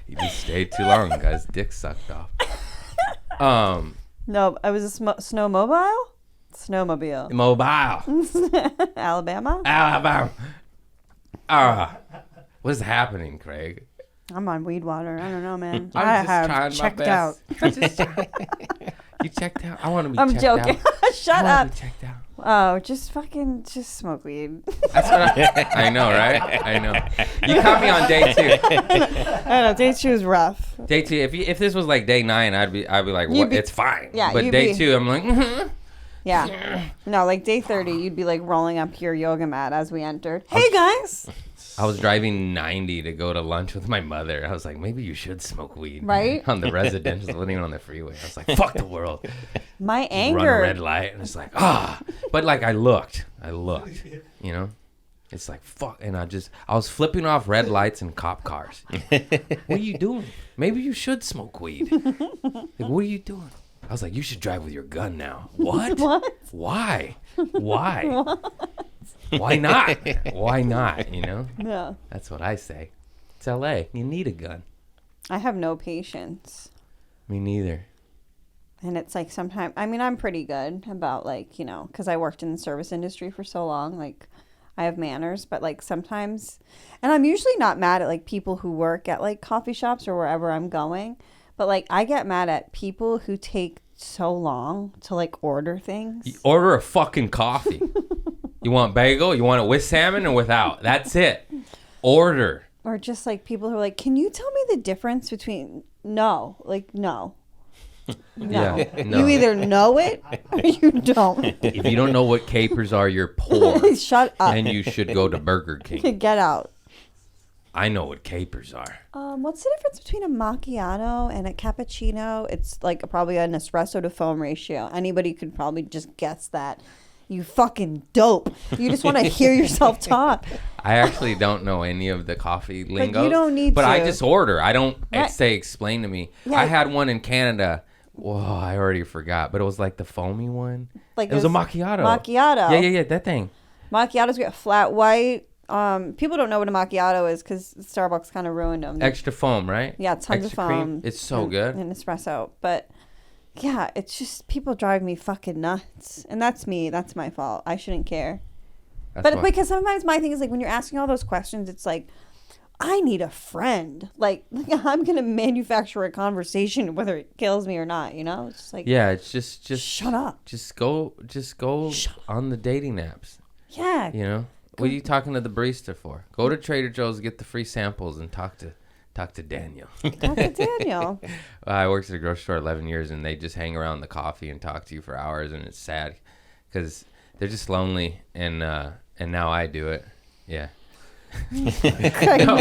He just stayed too long. Got his dick sucked off. No, I was a snowmobile? Snowmobile. Mobile. Alabama? Alabama. What's happening, Craig? I'm on weed water. I don't know, man. I'm I just have trying checked my out. best. You checked out? I want to be I'm checked joking. out. Shut I wanna up. be checked out. Oh, just smoke weed. That's what I know, right? I know. You caught me on day 2. I don't know. Day 2 is rough. Day 2. If this was like day 9, I'd be like, You'd what? be- It's fine. yeah, But you'd day be- 2, I'm like, Yeah. No, like day 30, you'd be like rolling up your yoga mat as we entered. Hey, guys. I was driving 90 to go to lunch with my mother. I was like, maybe you should smoke weed. Right? On the residential, wasn't even on the freeway. I was like, fuck the world. My Run a anger. red light. And it's like, But like, I looked, you know? It's like, fuck. And I was flipping off red lights and cop cars. What are you doing? Maybe you should smoke weed. Like, what are you doing? I was like, you should drive with your gun now. What? What? Why? Why not? Why not? You know? Yeah. That's what I say. It's LA. You need a gun. I have no patience. Me neither. And it's like sometimes, I mean, I'm pretty good about like, you know, because I worked in the service industry for so long. Like, I have manners, but like sometimes, and I'm usually not mad at like people who work at like coffee shops or wherever I'm going. But like, I get mad at people who take so long to like order things. You order a fucking coffee. You want bagel? You want it with salmon or without? That's it. Order. Or just like people who are like, can you tell me the difference between no. No. Yeah, no. You either know it or you don't. If you don't know what capers are, you're poor. Shut up. And you should go to Burger King. Get out. I know what capers are. What's the difference between a macchiato and a cappuccino? It's like probably an espresso to foam ratio. Anybody could probably just guess that. You fucking dope. You just want to hear yourself talk. I actually don't know any of the coffee lingo. you don't need But to. I just order. I don't Right. say explain to me. Yeah. I had one in Canada. Whoa, I already forgot. But it was like the foamy one. Like it was a this macchiato. Macchiato. Yeah, that thing. Macchiatos get flat white. People don't know what a macchiato is because Starbucks kind of ruined them. Extra foam, right? Yeah, tons Extra of foam. cream. It's so and, good. And espresso. But yeah, it's just people drive me fucking nuts. And that's me. That's my fault. I shouldn't care. That's But why- because sometimes my thing is like when you're asking all those questions, it's like, I need a friend. Like I'm going to manufacture a conversation whether it kills me or not, you know? It's just like, yeah, it's just shut up. Just go on the dating apps. Yeah. You know? What are you talking to the barista for? Go to Trader Joe's, get the free samples, and talk to Daniel. That's Daniel. I worked at a grocery store 11 years, and they just hang around the coffee and talk to you for hours, and it's sad because they're just lonely, and now I do it. Yeah. No,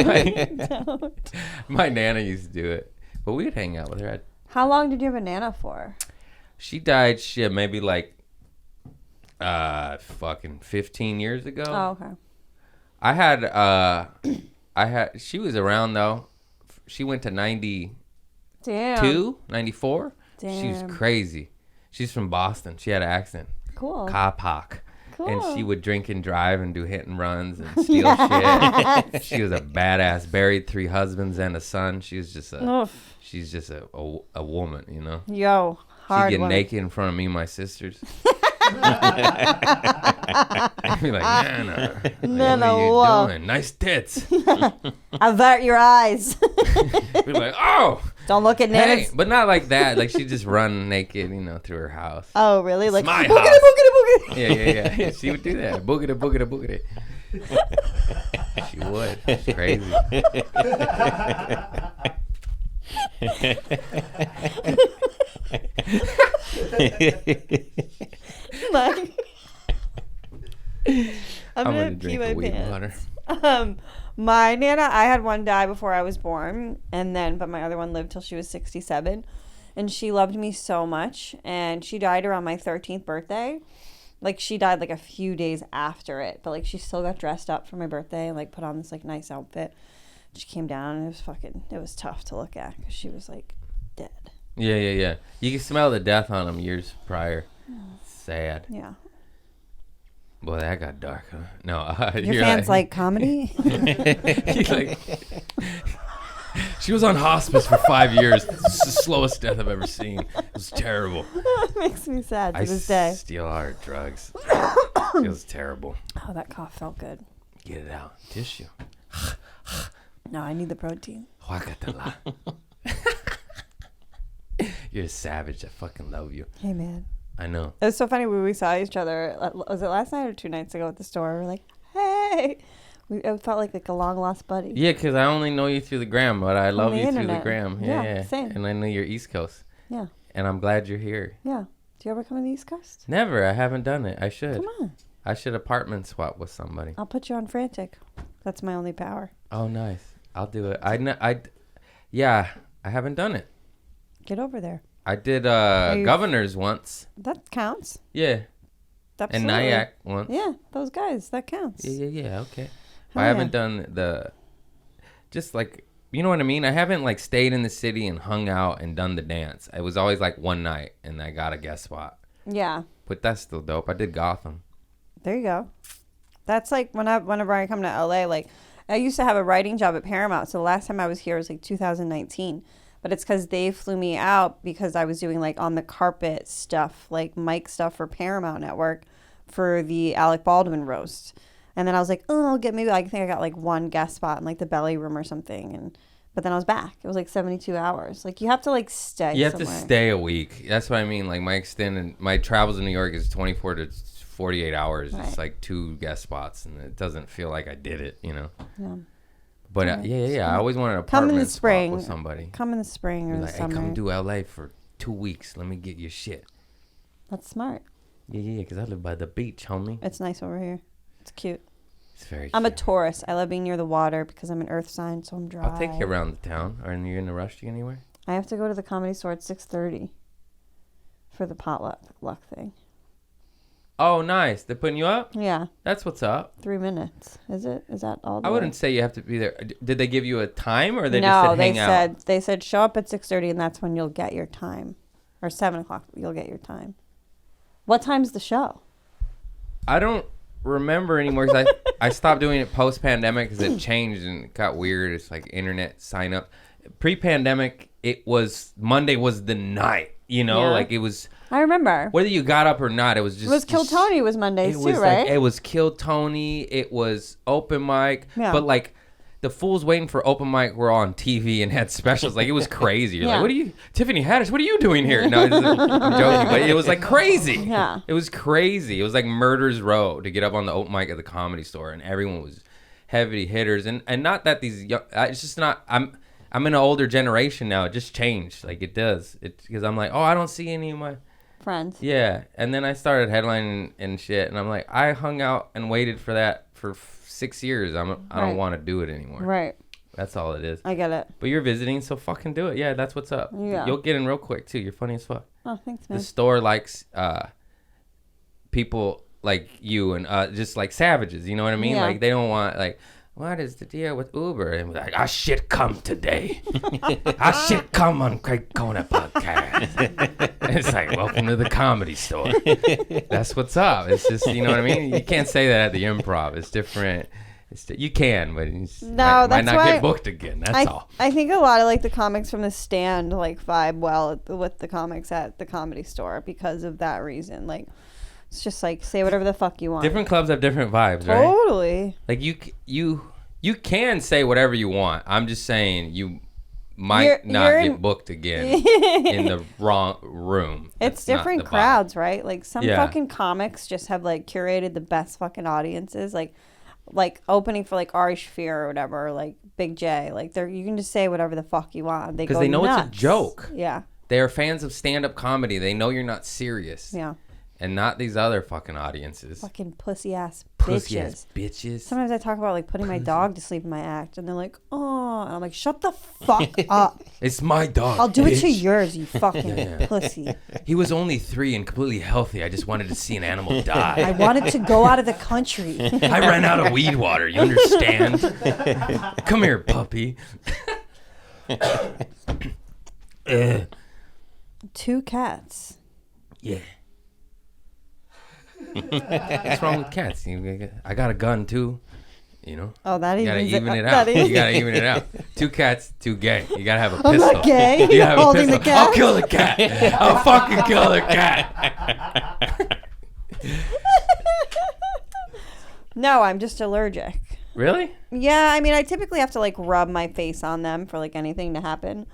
my Nana used to do it, but we'd hang out with her. How long did you have a Nana for? She died maybe like fucking 15 years ago. Oh, okay. She was around though. She went to 92, Damn. 94. She was Damn. crazy. She's from Boston. She had an accent. Cool. Kapak. Cool. And she would drink and drive and do hit and runs and steal shit. She was a badass. Buried 3 husbands and a son. She was just Oof. she's just a woman, you know. Yo, hard She'd get one. naked in front of me and my sisters. I'd be like, Nana, Nana, what are you whoa. doing? Nice tits. Avert your eyes. Be like, oh, Don't look at hey, Nana's. but not like that. Like she'd just run naked, through her house. Oh, really? Like, my boogity, house. boogity, boogity. Yeah. She would do that. Boogity, boogity, boogity. She would. It's crazy. Like, I'm I'm gonna gonna pee drink my a weed pants. water. My Nana, I had one die before I was born, but my other one lived till she was 67, and she loved me so much, and she died around my 13th birthday. Like, she died like a few days after it, but like she still got dressed up for my birthday and like put on this like nice outfit. She came down and it was tough to look at because she was like dead. Yeah. You can smell the death on them years prior. Sad. Yeah. Boy, that got dark, huh? No, Your you're fans like comedy? He's like, she was on hospice for 5 years. It's the slowest death I've ever seen. It was terrible. It makes me sad to this day. Steal our drugs. It was terrible. Oh, that cough felt good. Get it out. Tissue. No, I need the protein. Huacatala. You're a savage. I fucking love you. Hey, man. I know. It was so funny when we saw each other. Was it last night or 2 nights ago at the store? We were like, hey. It felt like a long lost buddy. Yeah, because I only know you through the gram, but I love the you through the internet. gram. Yeah, Yeah. same. And I know you're East Coast. Yeah. And I'm glad you're here. Yeah. Do you ever come to the East Coast? Never. I haven't done it. I should. Come on. I should apartment swap with somebody. I'll put you on Frantic. That's my only power. Oh, nice. I'll do it. Yeah, I haven't done it. Get over there. I did you- Governors once. That counts. Yeah. And Absolutely. Nyack once. Yeah, those guys. That counts. Yeah. Okay. Hell I haven't yeah. done just like, you know what I mean? I haven't like stayed in the city and hung out and done the dance. It was always like one night and I got a guest spot. Yeah. But that's still dope. I did Gotham. There you go. That's like whenever I come to LA, like I used to have a writing job at Paramount. So the last time I was here was like 2019. But it's because they flew me out because I was doing like on the carpet stuff, like mic stuff for Paramount Network for the Alec Baldwin roast. And then I was like, oh, I'll get I think I got like one guest spot in like the belly room or something. But then I was back. It was like 72 hours. Like you have to like stay. You have somewhere. to stay a week. That's what I mean. Like my travels in New York is 24 to 48 hours. Right. It's like 2 guest spots and it doesn't feel like I did it, Yeah. But yeah. I always wanted an Come in apartment the spot spring. with somebody. Come in the spring or Be the like, hey, summer. come to LA for 2 weeks. Let me get your shit. That's smart. Yeah, because I live by the beach, homie. It's nice over here. It's cute. It's very I'm a cute. Taurus. I love being near the water because I'm an earth sign, so I'm dry. I'll take you around the town. Are you in a rush to get anywhere? I have to go to the Comedy Store at 6:30 for the potluck thing. Oh, nice. They're putting you up? Yeah, That's what's up. 3 minutes. Is it? Is that all? I wouldn't say you have to be there. Did they give you a time or they just No, said they hang out? said show up at 6:30 and that's when you'll get your time, or 7:00 you'll get your time. What time's the show? I don't remember anymore because I stopped doing it post-pandemic because it changed and it got weird. It's like internet sign up. Pre-pandemic, it was Monday was the night, Yeah. like it was I remember. whether you got up or not. It was just It was Kill Tony was Mondays It too, was right? it was Kill Tony. It was open mic, Yeah. but like the fools waiting for open mic were on TV and had specials. Like it was crazy. You're Yeah. like, what are you, Tiffany Haddish? What are you doing here? No, I'm joking, but it was like crazy. Yeah. It was crazy. It was like Murder's Row to get up on the open mic at the Comedy Store, and everyone was heavy hitters. And not that these young, it's just not. I'm in an older generation now. It just changed. Like it does. It because I'm like, oh, I don't see any of my. Friends. Yeah, and then I started headlining and shit, and I'm like, I hung out and waited for that for 6 years. I don't Right. want to do it anymore. Right. That's all it is. I get it. But you're visiting, so fucking do it. Yeah, that's what's up. Yeah. You'll get in real quick too. You're funny as fuck. Oh, thanks, The man. store likes people like you and just like savages. You know what I mean? Yeah. Like they don't want like. What is the deal with Uber? And we're like, I shit come today. I shit come on Craig Kona podcast. And it's like, welcome to the Comedy Store. That's what's up. It's just, you know what I mean? You can't say that at the Improv. It's different. You can, but you might that's not why get booked again. That's all. I think a lot of like the comics from the stand like vibe well with the comics at the Comedy Store because of that reason. Like, it's just like say whatever the fuck you want. Different clubs have different vibes, right? Totally. Like you can say whatever you want. I'm just saying you might not get booked again in the wrong room. It's That's not different the vibe. crowds, right? Like some Yeah. fucking comics just have like curated the best fucking audiences. Like opening for like Ari Shaffir or whatever, or like Big J. Like you can just say whatever the fuck you want. Because they know nuts. it's a joke. Yeah. They are fans of stand-up comedy. They know you're not serious. Yeah. And not these other fucking audiences. Fucking pussy ass Pussy bitches. ass bitches. Sometimes I talk about like putting my dog to sleep in my act, and they're like, "Oh," and I'm like, "Shut the fuck up! It's my dog. I'll do it to bitch. yours, you fucking Yeah. pussy." He was only 3 and completely healthy. I just wanted to see an animal I die. wanted to go out of the country. I ran out of weed water. You understand? Come here, puppy. 2 cats. Yeah. What's wrong with cats? I got a gun too. You know. Oh, that You gotta evens even it that out. is- You gotta even it out. 2 cats, 2 gay. You gotta have a I'm pistol. not gay. You gotta have a Holding the pistol. cat. I'll kill the cat. I'll fucking kill the cat. No, I'm just allergic. Really? Yeah, I mean, I typically have to like rub my face on them for like anything to happen,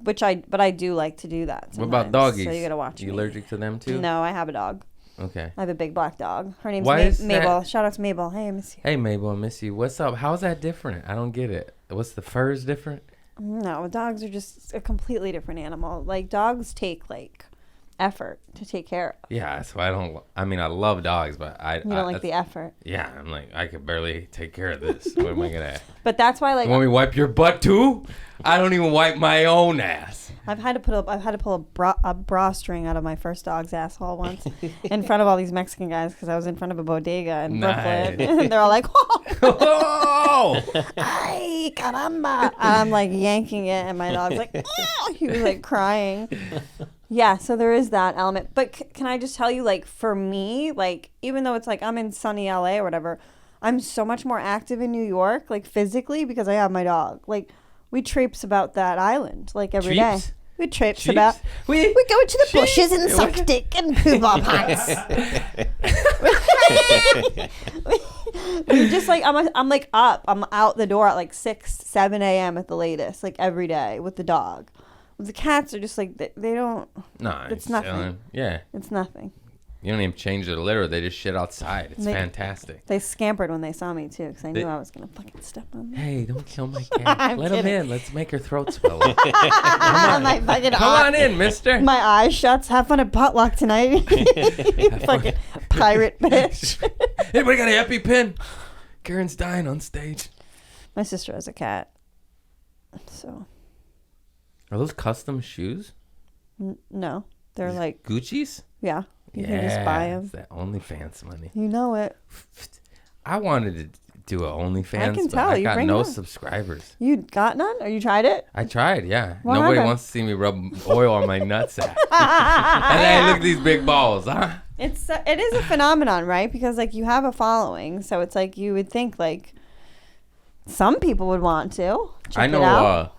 but I do like to do that. What about sometimes, doggies? So you gotta watch You me. allergic to them too? No, I have a dog. Okay. I have a big black dog. Her name's Why is Mabel. that- Shout out to Mabel. Hey, I miss you. Hey Mabel, I miss you. What's up? How's that different? I don't get it. What's the furs different? No, dogs are just a completely different animal. Like dogs take like effort to take care of. Yeah, that's why I don't. I mean, I love dogs, but I You don't like the that's- effort. Yeah, I'm like, I could barely take care of this. What am I gonna? But that's why like You want me to wipe your butt too? I don't even wipe my own ass. I've had to pull a bra string out of my first dog's asshole once in front of all these Mexican guys because I was in front of a bodega in Brooklyn. Nice. And they're all like, Oh! "Ay, caramba!" And I'm like yanking it, and my dog's like, "Oh!" He was like crying. Yeah, so there is that element. But can I just tell you, like, for me, like, even though it's like I'm in sunny LA or whatever, I'm so much more active in New York, like physically, because I have my dog. Like, we traipse about that island like every day. Treeps? We traipse Treeps? about. We go into the bushes and Treeps? suck dick and poop on pots. We just like I'm like up. I'm out the door at like 6-7 a.m. at the latest, like every day with the dog. The cats are just like they don't. No, It's nothing. chilling. Yeah, It's nothing. you don't even change their litter. They just shit outside. It's They- fantastic. They scampered when they saw me too, because I knew They- I was gonna fucking step on them. Hey, don't kill my cat. I'm Let him kidding. in. Let's make her throat swell up. My fucking Come on in, mister. My eye shuts. Have fun at potluck tonight. Fucking pirate bitch. Anybody got an EpiPen? Kerryn's dying on stage. My sister has a cat. So Are those custom shoes? no, they're like Gucci's? yeah. You can just buy them. It's that OnlyFans money. You know it. I wanted to do a OnlyFans, can but tell. I You got bring no it on. subscribers. You got none? Or you tried it? I tried, yeah. What Nobody happened? wants to see me rub oil on my nutsack. And hey, look at these big balls, huh? It is a phenomenon, right? Because like you have a following, so it's like you would think like some people would want to. Check I know it out.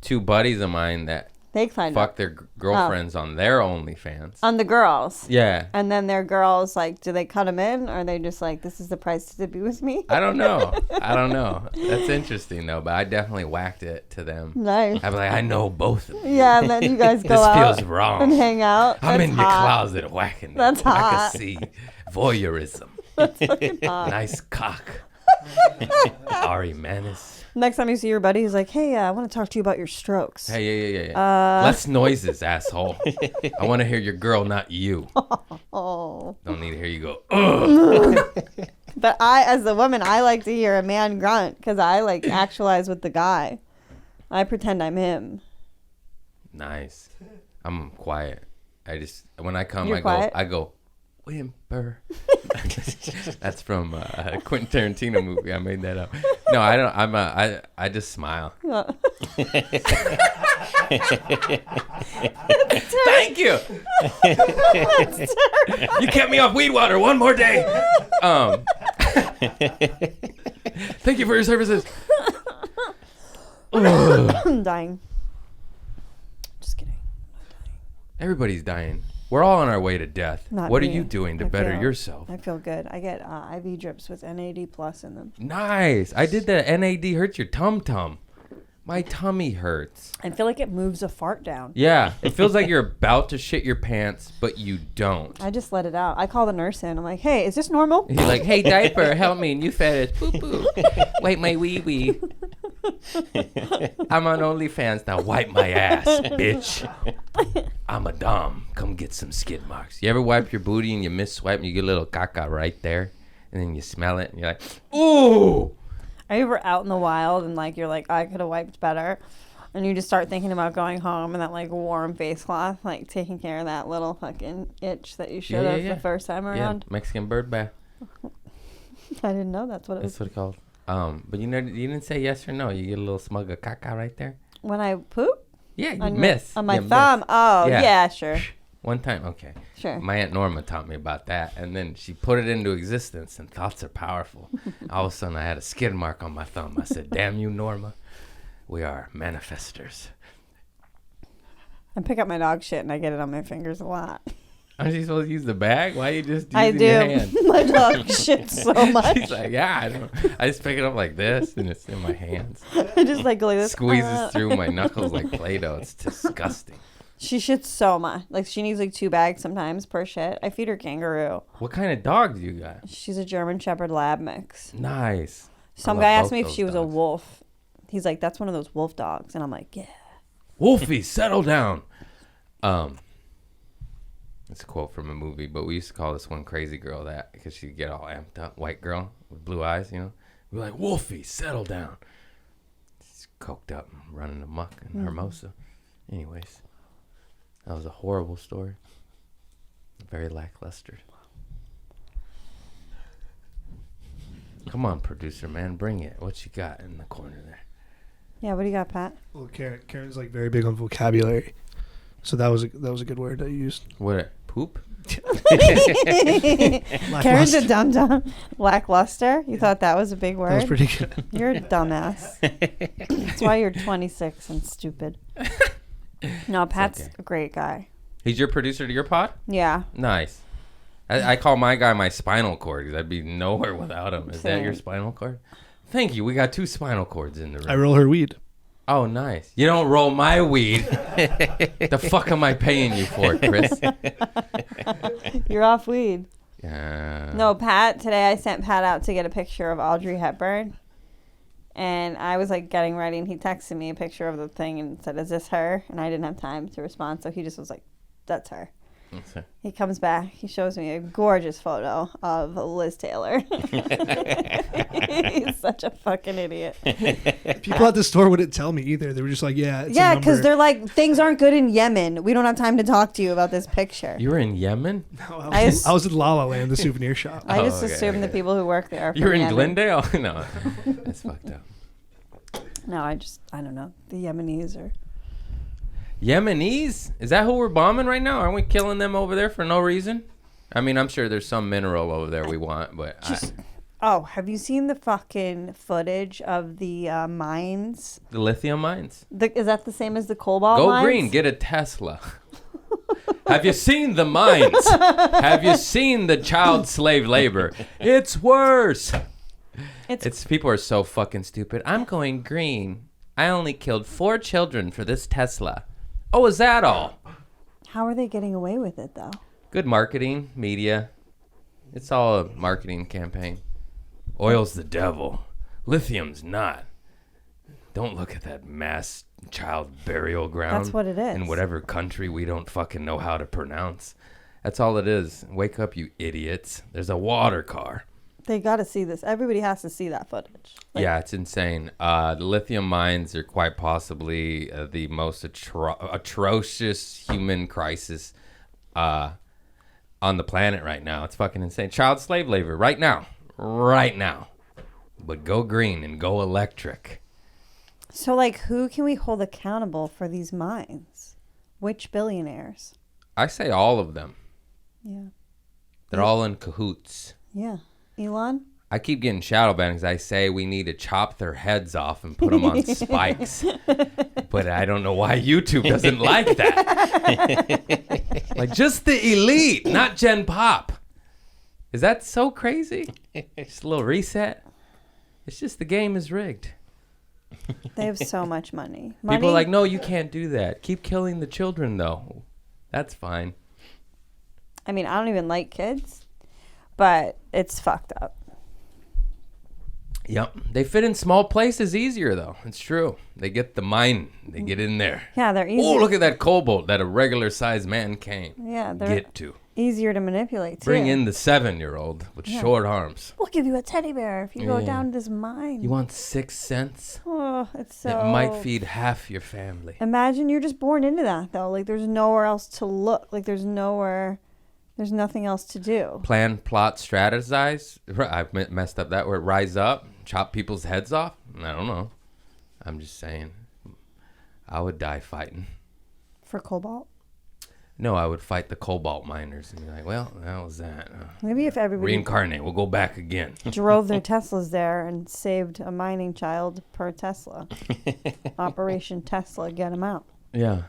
2 buddies of mine that They signed fuck up their girlfriends on their OnlyFans. on the girls. Yeah. And then their girls, like, do they cut them in? Or are they just like, this is the price to be with me? I don't know. That's interesting, though, but I definitely whacked it to them. Nice. I was like, I know both of you. Yeah, and then you guys go This out feels wrong. and hang out. I'm That's in your hot. closet whacking it. That's I hot. can see voyeurism. That's fucking hot. Nice cock. Ari Manis. Next time you see your buddy, he's like, hey, I want to talk to you about your strokes. Hey, yeah. Less noises, asshole. I want to hear your girl, not you. Oh. Don't need to hear you go, ugh. But as the woman, I like to hear a man grunt because I like actualize with the guy. I pretend I'm him. Nice. I'm quiet. When I come, You're quiet? I go, whimper. That's from a Quentin Tarantino movie. I made that up. No, I don't. I just smile. Thank you. You kept me off weed water one more day. Thank you for your services. I'm dying. Just kidding. Everybody's dying. We're all on our way to death. Not What me. are you doing to I better feel- yourself? I feel good. I get IV drips with NAD plus in them. Nice. I did the NAD hurts your tum-tum. My tummy hurts. I feel like it moves a fart down. Yeah. It feels like you're about to shit your pants, but you don't. I just let it out. I call the nurse in. I'm like, hey, is this normal? He's like, hey, diaper, help me. And you fetish. Poo-poo. Wipe my wee-wee. I'm on OnlyFans now. Wipe my ass, bitch. I'm a dom. Come get some skid marks. You ever wipe your booty and you miss swipe and you get a little caca right there? And then you smell it and you're like, ooh. Are you ever out in the wild and like you're like, I could have wiped better? And you just start thinking about going home and that like warm face cloth, like taking care of that little fucking itch that you should have the first time around. Yeah, Mexican bird bath. I didn't know that's what it was. That's what it's called. But you didn't say yes or no. You get a little smug of caca right there. When I poop? Yeah, you On miss. on my You thumb? miss. Oh, Yeah. yeah, sure. One time, okay. Sure. My Aunt Norma taught me about that, and then she put it into existence, and thoughts are powerful. All of a sudden, I had a skid mark on my thumb. I said, damn you, Norma. We are manifestors. I pick up my dog shit and I get it on my fingers a lot. Aren't you supposed to use the bag? Why are you just using I your hand? do. My dog shits so much. She's like, yeah, I don't. I just pick it up like this, and it's in my hands. I just like go like this. Squeezes through my knuckles like Play-Doh. It's disgusting. She shits so much. Like she needs like 2 bags sometimes per shit. I feed her kangaroo. What kind of dog do you got? She's a German Shepherd Lab mix. Nice. Some love guy asked both me if those she was a dogs. wolf. He's like, that's one of those wolf dogs. And I'm like, yeah. Wolfie, settle down. It's a quote from a movie, but we used to call this one crazy girl that because she'd get all amped up. White girl with blue eyes, you know. We're like, Wolfie, settle down. She's coked up and running amok in Hermosa. Anyways, that was a horrible story. Very lackluster. Come on, producer man, bring it. What you got in the corner there? Yeah, what do you got, Pat? Well, Karen's like very big on vocabulary, so that was a good word I used. What? Poop? Karen's a dum-dum. Lackluster? You thought that was a big word? That was pretty good. You're a dumbass. That's why you're 26 and stupid. No, Pat's okay. a great guy. He's your producer to your pod? Yeah. Nice. I call my guy my spinal cord because I'd be nowhere without him. Is that your Same. spinal cord? Thank you. We got 2 spinal cords in the room. I roll her weed. Oh, nice. You don't roll my weed. The fuck am I paying you for, Chris? You're off weed. Yeah. No, Pat, today I sent Pat out to get a picture of Audrey Hepburn. And I was like getting ready and he texted me a picture of the thing and said, is this her? And I didn't have time to respond. So he just was like, that's her. Okay. He comes back. He shows me a gorgeous photo of Liz Taylor. He's such a fucking idiot. People at the store wouldn't tell me either. They were just like, yeah, it's Yeah, a because number. they're like, things aren't good in Yemen. We don't have time to talk to you about this picture. You were in Yemen? No, I just- I was in La La Land, the souvenir shop. I just okay, assume the okay. people who work there are from You're in Yemen. Glendale? No. That's fucked up. No, I don't know. The Yemenis are... Yemenis? Is that who we're bombing right now? Aren't we killing them over there for no reason? I mean, I'm sure there's some mineral over there we want, but Oh, have you seen the fucking footage of the mines? the lithium mines. Is that the same as the cobalt Go mines? green, get a Tesla. Have you seen the mines? Have you seen the child slave labor? It's worse. It's people are so fucking stupid. I'm going green. I only killed 4 children for this Tesla. Oh, is that all? How are they getting away with it, though? Good marketing, media. It's all a marketing campaign. Oil's the devil. Lithium's not. Don't look at that mass child burial ground. That's what it is. In whatever country we don't fucking know how to pronounce. That's all it is. Wake up, you idiots. There's a water car. They got to see this. Everybody has to see that footage. Like, Yeah, it's insane. The lithium mines are quite possibly the most atrocious human crisis on the planet right now. It's fucking insane. Child slave labor right now. Right now. But go green and go electric. So, like, who can we hold accountable for these mines? Which billionaires? I say all of them. Yeah. They're all in cahoots. Yeah. Elon? I keep getting shadow banned because I say we need to chop their heads off and put them on spikes. But I don't know why YouTube doesn't like that. Like, just the elite, not Gen Pop. Is that so crazy? Just a little reset. It's just the game is rigged. They have so much money. People are like, no, you can't do that. Keep killing the children, though. That's fine. I mean, I don't even like kids, but it's fucked up. Yep. They fit in small places easier, though. It's true. They get the mine. They get in there. Yeah, they're easier. Oh, look at that cobalt that a regular-sized man can't Yeah, they're get to. easier to manipulate, too. Bring in the 7-year-old with short arms. We'll give you a teddy bear if you go down this mine. You want 6 cents? Oh, it's so... It might feed half your family. Imagine you're just born into that, though. Like, there's nowhere else to look. Like, there's nothing else to do. Plan, plot, strategize. I messed up that word. Rise up, chop people's heads off. I don't know. I'm just saying. I would die fighting. For cobalt? No, I would fight the cobalt miners and be like, well, that was that. Maybe if everybody Reincarnate. We'll go back again. drove their Teslas there and saved a mining child per Tesla. Operation Tesla, get them out. Yeah.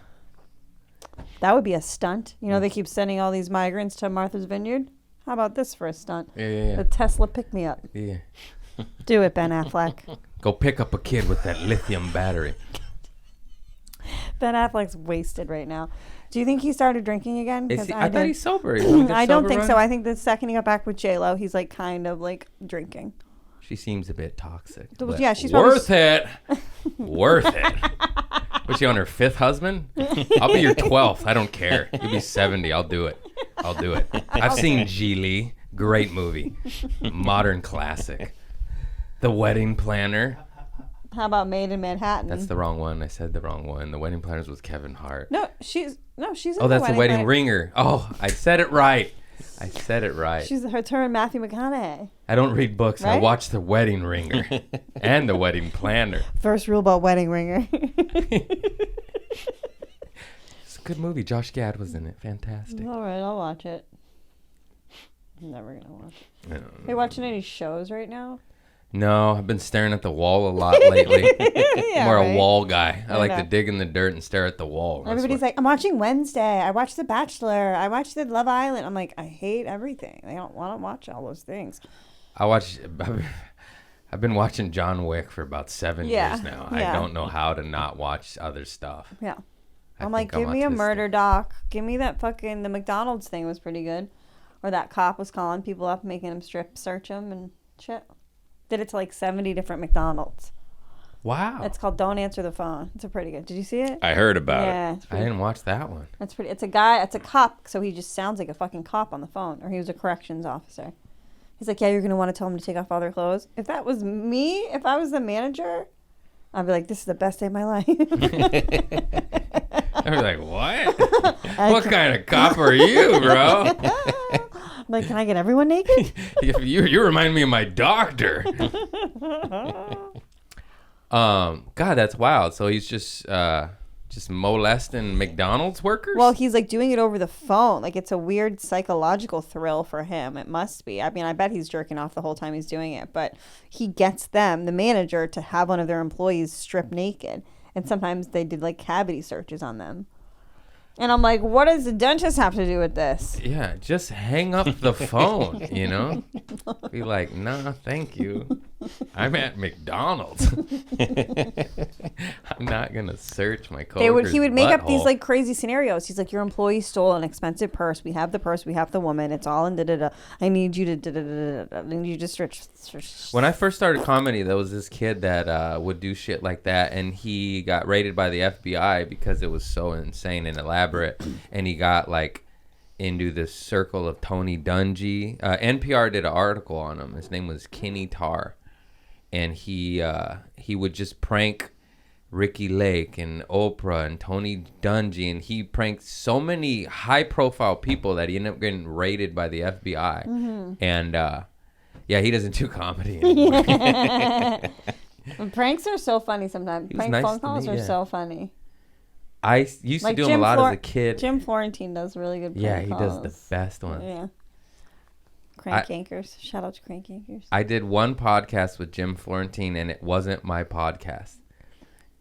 That would be a stunt. You know, they keep sending all these migrants to Martha's Vineyard. How about this for a stunt? Yeah. The Tesla pick-me-up. Yeah. Do it, Ben Affleck. Go pick up a kid with that lithium battery. Ben Affleck's wasted right now. Do you think he started drinking again? Is 'Cause he, I thought did. he's sober. He's on a good I don't sober think run. so. I think the second he got back with J-Lo, he's like kind of like drinking. She seems a bit toxic. Well, but yeah, she's probably worth it. Worth it. Was she on her 5th husband? I'll be your 12th. I don't care. You'll be 70. I'll do it. I've seen Geely. Great movie. Modern classic. The Wedding Planner. How about Made in Manhattan? That's the wrong one. I said the wrong one. The Wedding Planner's was Kevin Hart. No, she's in Oh, that's the Wedding Planner. Ringer. Oh, I said it right. She's her turn, Matthew McConaughey. I don't read books. I Right? watch The Wedding Ringer and The Wedding Planner. First rule about Wedding Ringer. It's a good movie. Josh Gad was in it. Fantastic. All right, I'll watch it. I'm never gonna watch it. I don't Are know. you watching any shows right now? No, I've been staring at the wall a lot lately. Yeah, More right. a wall guy. I like know. to dig in the dirt and stare at the wall. That's Everybody's what- like, I'm watching Wednesday. I watched The Bachelor. I watched The Love Island. I'm like, I hate everything. I don't want to watch all those things. I've been watching John Wick for about 7 Yeah, years now. yeah. I don't know how to not watch other stuff. Yeah. I I'm like, think give me a autistic. murder doc. Give me that fucking, the McDonald's thing was pretty good. Or that cop was calling people up, making them strip search them and shit. Did it to like 70 different McDonald's. Wow. It's called Don't Answer the Phone. It's a pretty good. Did you see it? I heard about it. Yeah. It's I pretty, didn't watch that one. it's pretty. It's a guy. It's a cop. So he just sounds like a fucking cop on the phone. Or he was a corrections officer. He's like, yeah, you're going to want to tell them to take off all their clothes. If that was me, if I was the manager, I'd be like, this is the best day of my life. I was like, what? What kind of cop are you, bro? Like, can I get everyone naked? you remind me of my doctor. God, that's wild. So he's just molesting McDonald's workers? Well, he's like doing it over the phone. Like, it's a weird psychological thrill for him. It must be. I mean, I bet he's jerking off the whole time he's doing it. But he gets them, the manager, to have one of their employees strip naked. And sometimes they did like cavity searches on them. And I'm like, what does the dentist have to do with this? Yeah, just hang up the phone, you know? Be like, nah, thank you. I'm at McDonald's. I'm not gonna search my coworker's He would make up these butthole. like crazy scenarios. He's like, your employee stole an expensive purse. We have the purse. We have the woman. It's all in da da da. I need you to da da da da. And you just search. When I first started comedy, there was this kid that would do shit like that, and he got raided by the FBI because it was so insane and elaborate, and he got like into the circle of Tony Dungy. NPR did an article on him. His name was Kenny Tarr, and he would just prank Ricky Lake and Oprah and Tony Dungy, and he pranked so many high-profile people that he ended up getting raided by the FBI. Mm-hmm. And yeah, he doesn't do comedy anymore. Pranks are so funny sometimes. He was Prank nice phone to calls me, are yeah. so funny. I used to do them a Jim lot Flor- as a kid. Jim Florentine does really good prank Yeah, he does calls. the best ones. Yeah. Crank Yankers. Shout out to Crank Yankers. I did one podcast with Jim Florentine, and it wasn't my podcast.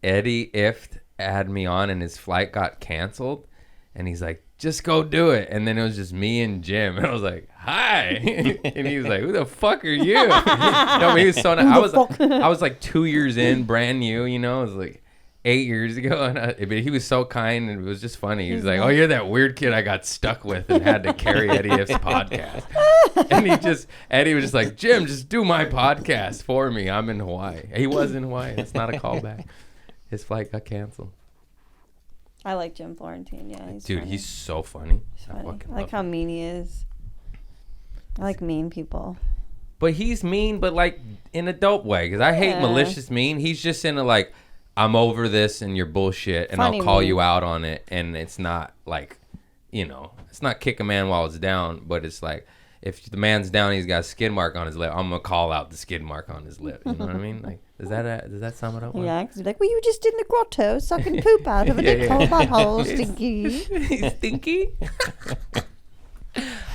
Eddie Ift had me on, and his flight got canceled, and he's like, just go do it. And then it was just me and Jim, and I was like, hi. And he was like, who the fuck are you? No, but he was so nice. I was like 2 years in, brand new, you know. It was like 8 years ago, but he was so kind, and it was just funny. He was like, oh, you're that weird kid I got stuck with and had to carry Eddie Ift's podcast. And Eddie was just like, Jim, just do my podcast for me. I'm in Hawaii. He was in Hawaii. It's not a callback. His flight got canceled. I like Jim Florentine. Yeah, Dude, funny. he's so funny. Funny. I fucking I like love how him. mean he is. I like mean people. But he's mean, but like in a dope way. Because I hate Yeah. malicious mean. He's just in a like, I'm over this and you're bullshit, and Funny I'll call mean. you out on it. And it's not like, you know, it's not kick a man while it's down, but it's like, if the man's down, he's got a skid mark on his lip, I'm gonna call out the skid mark on his lip. You know what I mean? Like, does that sum it up? Yeah, because you're like, well, you were just in the grotto sucking poop out of a Yeah, dick yeah. hole butthole, stinky. Stinky.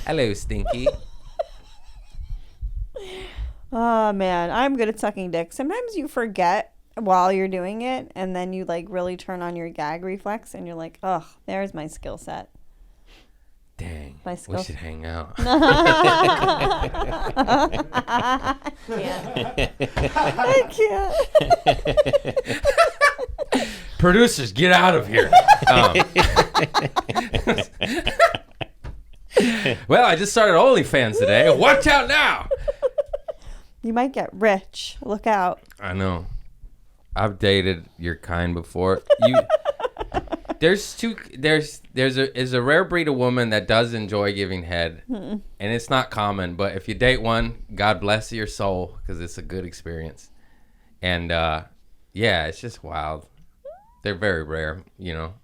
Hello, Stinky. Oh, man. I'm good at sucking dick. Sometimes you forget while you're doing it, and then you, like, really turn on your gag reflex, and you're like, oh, there's my skill set. Dang, My we skill- should hang out. I can't. Producers, get out of here. Well, I just started OnlyFans today. Watch out now. You might get rich. Look out. I know. I've dated your kind before. There's a rare breed of woman that does enjoy giving head, and it's not common. But if you date one, God bless your soul, because it's a good experience. And yeah, it's just wild. They're very rare, you know.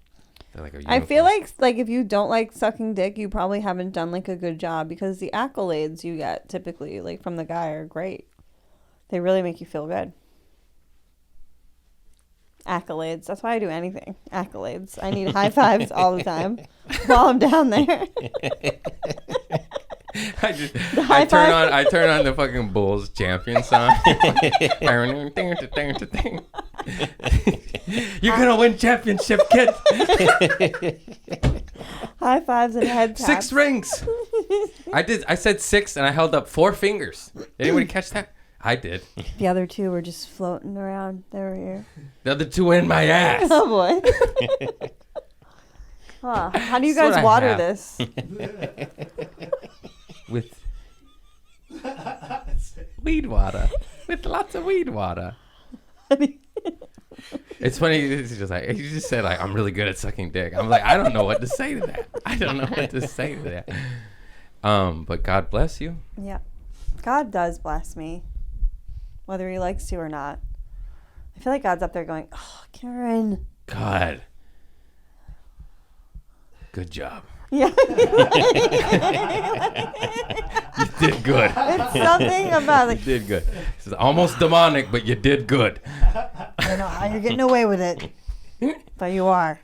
They're like a I feel unicorn. like if you don't like sucking dick, you probably haven't done like a good job, because the accolades you get typically like from the guy are great. They really make you feel good. Accolades. That's why I do anything. Accolades. I need high fives all the time while I'm down there. I turn on the fucking Bulls champion song. You're gonna win championship, kid. High fives and head taps. 6 rings. I said 6 and I held up 4 fingers. Did anybody catch that? I did. The other two were just floating around. They were here. The other 2 in my ass. Oh boy. Huh. How do you That's what guys I water have. this? With weed water. With lots of weed water. It's funny. It's just like you just said, like, I'm really good at sucking dick. I'm like, I don't know what to say to that. I don't know what to say to that. But God bless you. Yeah. God does bless me, whether he likes to or not. I feel like God's up there going, oh, Kerryn. God. Good job. Yeah. You did good. It's something about You like, did good. This is almost demonic, but you did good. I don't know how you're getting away with it, but you are.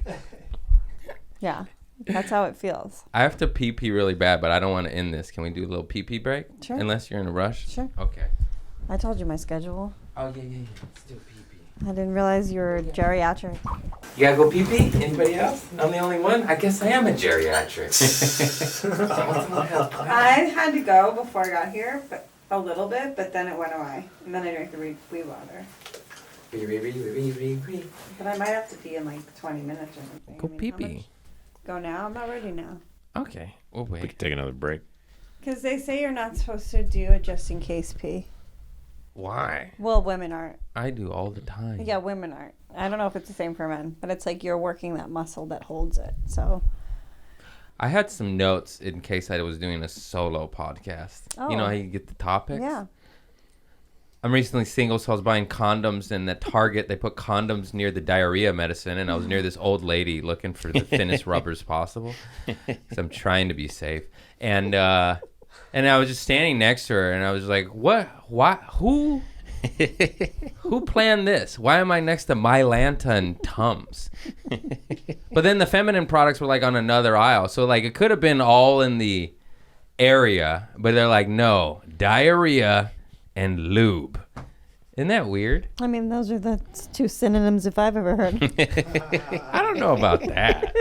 Yeah. That's how it feels. I have to pee really bad, but I don't want to end this. Can we do a little pee break? Sure. Unless you're in a rush. Sure. Okay. I told you my schedule. Oh, yeah. Let's do pee. I didn't realize you were geriatric. You gotta go pee? Anybody else? I'm the only one? I guess I am a geriatric. I had to go before I got here, but a little bit, but then it went away. And then I drank the wee water. But I might have to pee in like 20 minutes or something. Go pee pee. Go now? I'm not ready now. Okay, we'll We wait. could take another break. Because they say you're not supposed to do a just in case pee. Why? Well, women aren't. I do all the time. Yeah, women aren't. I don't know if it's the same for men, but it's like you're working that muscle that holds it. So, I had some notes in case I was doing a solo podcast. You know Oh. how you get the topics? yeah. I'm recently single, so I was buying condoms, and at Target, they put condoms near the diarrhea medicine, and I was near this old lady looking for the thinnest rubbers possible. So I'm trying to be safe. And I was just standing next to her, and I was like, what? Why? Who planned this? Why am I next to Mylanta and Tums? But then the feminine products were like on another aisle. So like it could have been all in the area, but they're like, no, diarrhea and lube. Isn't that weird? I mean, those are the two synonyms if I've ever heard. I don't know about that.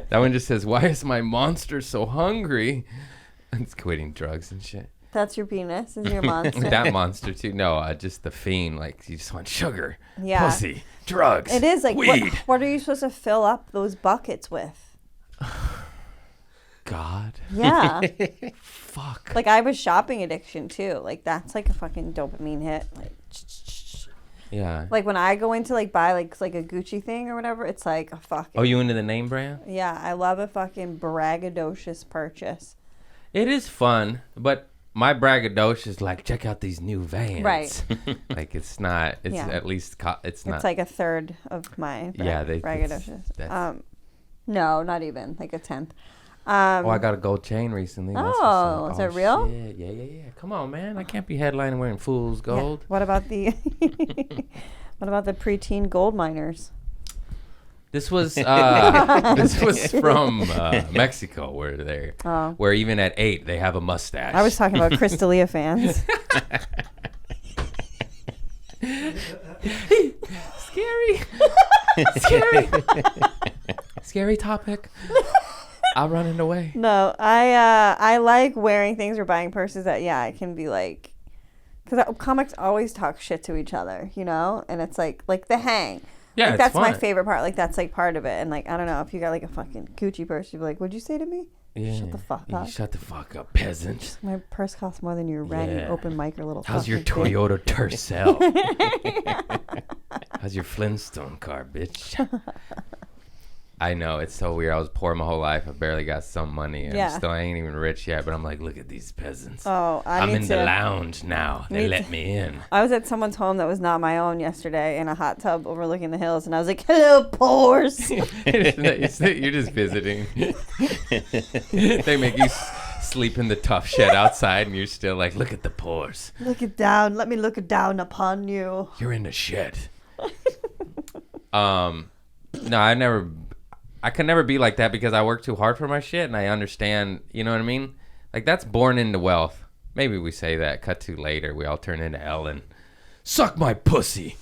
That one just says, why is my monster so hungry? It's quitting drugs and shit. That's your penis, is your monster. That monster too. No, just the fiend. Like you just want sugar, Yeah. pussy, drugs. It is like, weed. what are you supposed to fill up those buckets with? God, Yeah. fuck. Like I have a shopping addiction too. Like that's like a fucking dopamine hit. Yeah. Like when I go into like buy like a Gucci thing or whatever, it's like a fucking. Oh, you into the name brand? Yeah, I love a fucking braggadocious purchase. It is fun, but my braggadocio is like, check out these new Vans. Right. Like it's not. It's Yeah. at least. It's not. It's like a third of my Yeah, braggadocious. that's- No, not even like a tenth. Oh, I got a gold chain recently. That's what's Oh, up. is it real? Shit. Yeah. Come on, man. I can't be headlining wearing fool's gold. Yeah. What about the what about the preteen gold miners? This was from Mexico, where even at 8 they have a mustache. I was talking about Crystalia fans. Scary topic. I'm running away. No, I like wearing things or buying purses that I can be like, because comics always talk shit to each other, you know, and it's like the hang. Yeah, like, it's that's my fun. favorite part. Like that's like part of it, and like I don't know if you got like a fucking Gucci purse, you'd be like, "What'd you say to me?" Yeah. Shut the fuck You up. Shut the fuck up, peasant. My purse costs more than your random Yeah. open mic or little. How's your fucking thing. Toyota Tercel? How's your Flintstone car, bitch? I know, it's so weird. I was poor my whole life. I barely got some money. Yeah. I ain't even rich yet, but I'm like, look at these peasants. Oh, I'm me in too. the lounge now. They Me let too. me in. I was at someone's home that was not my own yesterday in a hot tub overlooking the hills, and I was like, "Hello, pores." You're just visiting. They make you sleep in the tough shed outside, and you're still like, look at the pores. Look it down. Let me look it down upon you. You're in the shed. No, I could never be like that because I work too hard for my shit, and I understand, you know what I mean? Like, that's born into wealth. Maybe we say that, cut to later, we all turn into Ellen. Suck my pussy.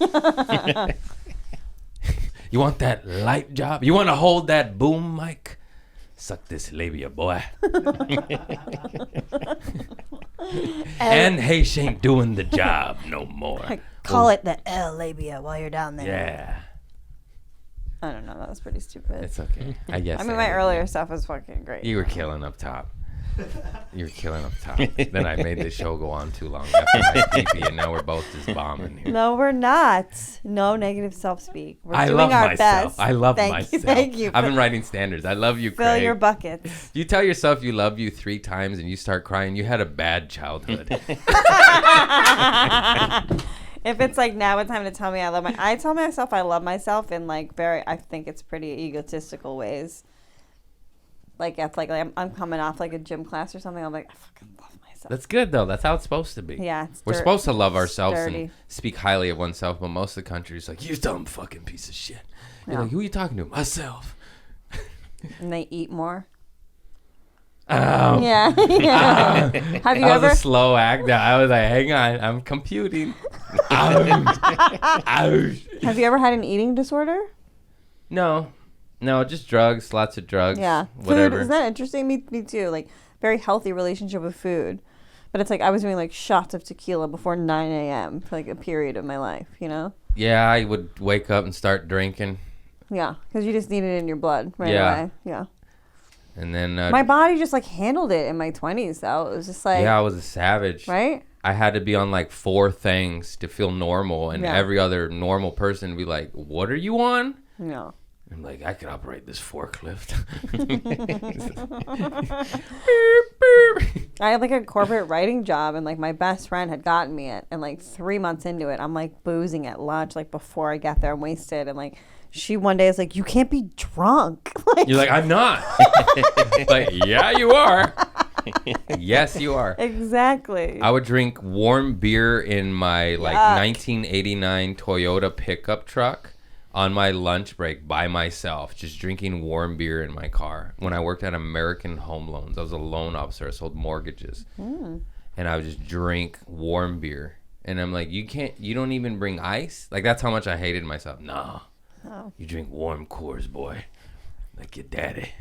You want that light job? You want to hold that boom mic? Suck this labia, boy. And Haysh ain't doing the job no more. Call it the L labia while you're down there. Yeah, I don't know. That was pretty stupid. it's okay. I guess. I mean, I my did. earlier stuff was fucking great. You were killing up top. You were killing up top. Then I made the show go on too long after my pee-pee, and now we're both just bombing here. No, we're not. No negative self-speak. We're I doing love our myself. best. I love Thank myself. You, thank you. I've been writing standards. I love you, Fill Craig. your buckets. You tell yourself you love you 3 times and you start crying. You had a bad childhood. If it's like now it's time to tell me I tell myself I love myself in like I think it's pretty egotistical ways. Like if I'm coming off like a gym class or something, I'm like, I fucking love myself. That's good, though. That's how it's supposed to be. Yeah, it's We're supposed to love ourselves dirty. and speak highly of oneself, but most of the country is like, you dumb fucking piece of shit. You're Yeah. like, who are you talking to? Myself. And they eat more. Oh. Yeah. Yeah. Have you That was ever? a slow act. I was like, hang on, I'm computing. Ouch. Ouch. Have you ever had an eating disorder? No, just drugs, lots of drugs. Yeah. Whatever. Food, isn't that interesting? Me too. Like, very healthy relationship with food. But it's like I was doing like shots of tequila before 9 a.m. for like a period of my life, you know? Yeah, I would wake up and start drinking. Yeah, because you just need it in your blood right Yeah. away. Yeah. And then... My body just like handled it in my 20s though. It was just like... yeah, I was a savage. Right? I had to be on like 4 things to feel normal. And Yeah. every other normal person would be like, what are you on? No. I'm like, I could operate this forklift. I had like a corporate writing job and like my best friend had gotten me it. And like 3 months into it, I'm like boozing at lunch like before I get there. I'm wasted. And like she one day is like, you can't be drunk. Like, You're like, I'm not. Like, yeah, you are. Yes, you are. exactly. I would drink warm beer in my like Yuck. 1989 Toyota pickup truck on my lunch break by myself, just drinking warm beer in my car. When I worked at American Home Loans, I was a loan officer. I sold mortgages. And I would just drink warm beer. And I'm like, you don't even bring ice? Like, that's how much I hated myself. No. Oh. You drink warm Coors, boy. Like your daddy.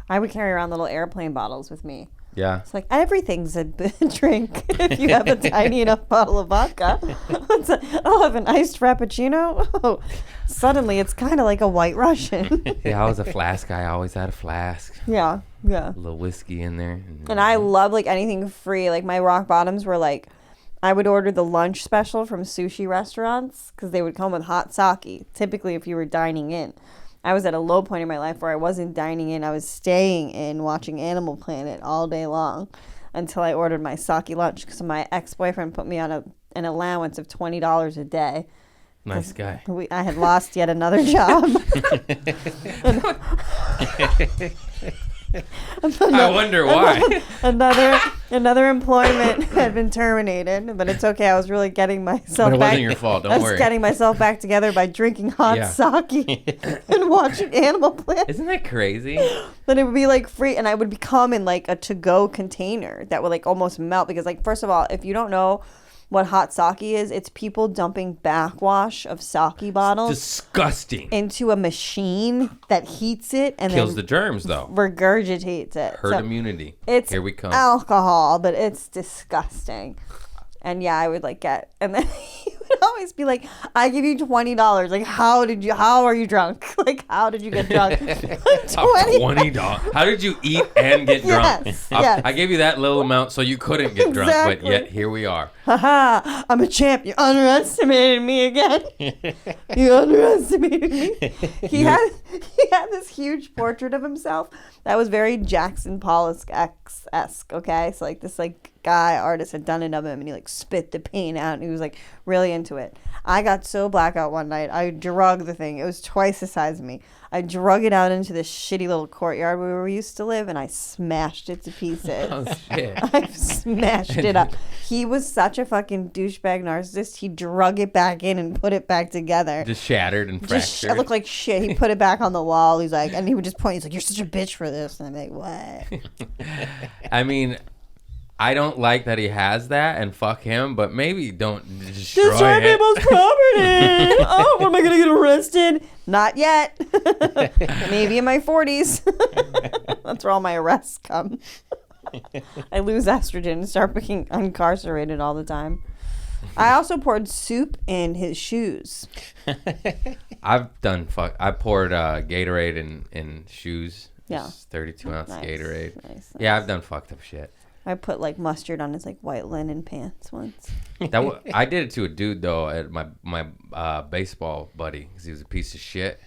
I would carry around little airplane bottles with me. Yeah. It's like everything's a drink if you have a tiny enough bottle of vodka. I'll have an iced frappuccino. Oh, suddenly it's kind of like a White Russian. Yeah, I was a flask guy. I always had a flask. Yeah, yeah. A little whiskey in there. And I love like anything free. Like my rock bottoms were like, I would order the lunch special from sushi restaurants because they would come with hot sake. Typically, if you were dining in. I was at a low point in my life where I wasn't dining in. I was staying in watching Animal Planet all day long until I ordered my sake lunch because my ex-boyfriend put me on an allowance of $20 a day. Nice guy. I had lost yet another job. I wonder why. Another employment had been terminated, but it's okay. I was really getting myself But it back. wasn't your fault. I Don't was worry. getting myself back together by drinking hot Yeah. sake and watching Animal Planet. Isn't that crazy? Then it would be like free, and I would become in like a to-go container that would like almost melt because like first of all, if you don't know what hot sake is, it's people dumping backwash of sake bottles Disgusting. into a machine that heats it and Kills the then germs, though. regurgitates it. Herd So immunity. it's Here we come. alcohol, but it's disgusting. And yeah, I would like get, and then he would always be like, "I give you $20. Like, how are you drunk? Like, how did you get drunk? $20. How did you eat and get drunk? Yes, yes. I gave you that little amount so you couldn't get drunk, but Exactly. yet here we are. Haha, I'm a champ. You underestimated me again. You underestimated me. He had this huge portrait of himself that was very Jackson Pollock-esque, okay? So like this like guy artist had done it of him and he like spit the paint out and he was like really into it. I got so blackout one night. I drugged the thing. It was twice the size of me. I drug it out into this shitty little courtyard where we used to live and I smashed it to pieces. Oh, shit. I smashed it up. He was such a fucking douchebag narcissist. He drug it back in and put it back together. Just shattered and Just fractured. it looked like shit. He put it back on the wall. He's like, and he would just point. He's like, "You're such a bitch for this." And I'm like, "What?" I mean, I don't like that he has that, and fuck him, but maybe don't destroy it. people's property. Oh, am I gonna get arrested? Not yet. Maybe in my 40s. That's where all my arrests come. I lose estrogen and start being incarcerated all the time. I also poured soup in his shoes. I've done fuck. I poured Gatorade in shoes. Yeah. Just 32-ounce Nice, Gatorade. nice, Yeah, nice. I've done fucked up shit. I put like mustard on his like white linen pants once. I did it to a dude though at my baseball buddy because he was a piece of shit,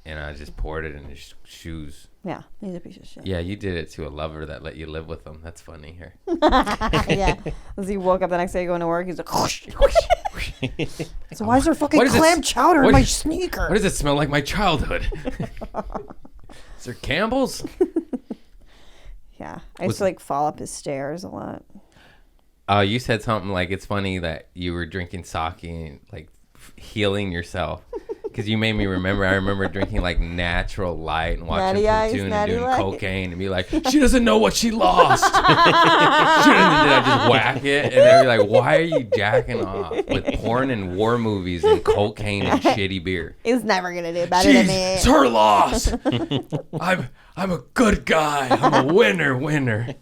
and I just poured it in his shoes. Yeah, he's a piece of shit. Yeah, you did it to a lover that let you live with them. That's funny here. Yeah. As he woke up the next day going to work, he's like, whoosh, whoosh. So why is there fucking What is clam it- chowder in what my is- sneaker? What does it smell like? My childhood. Is there Campbell's? Yeah, I used to like fall up his stairs a lot. You said something like it's funny that you were drinking sake and like healing yourself. Because you made me remember. I remember drinking like Natural Light and watching Natty Ice, Platoon and Natty doing Light. cocaine and be like, she doesn't know what she lost. And then did I just whack it? And they'd be like, why are you jacking off with porn and war movies and cocaine and shitty beer? He's never gonna do better than me. It's her loss. I'm a good guy. I'm a winner.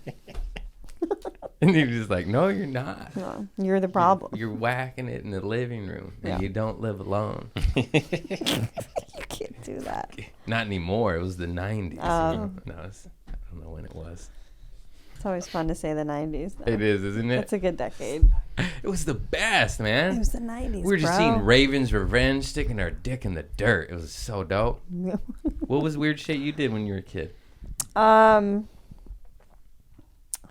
And you're just like, no, you're not. No, you're the problem. You're whacking it in the living room, and Yeah. you don't live alone. You can't do that. Not anymore. It was the 90s. Oh. No, I don't know when it was. It's always fun to say the 90s. Though. It is, isn't it? It's a good decade. It was the best, man. It was the 90s. We were just bro. seeing Raven's Revenge, sticking our dick in the dirt. It was so dope. What was weird shit you did when you were a kid? I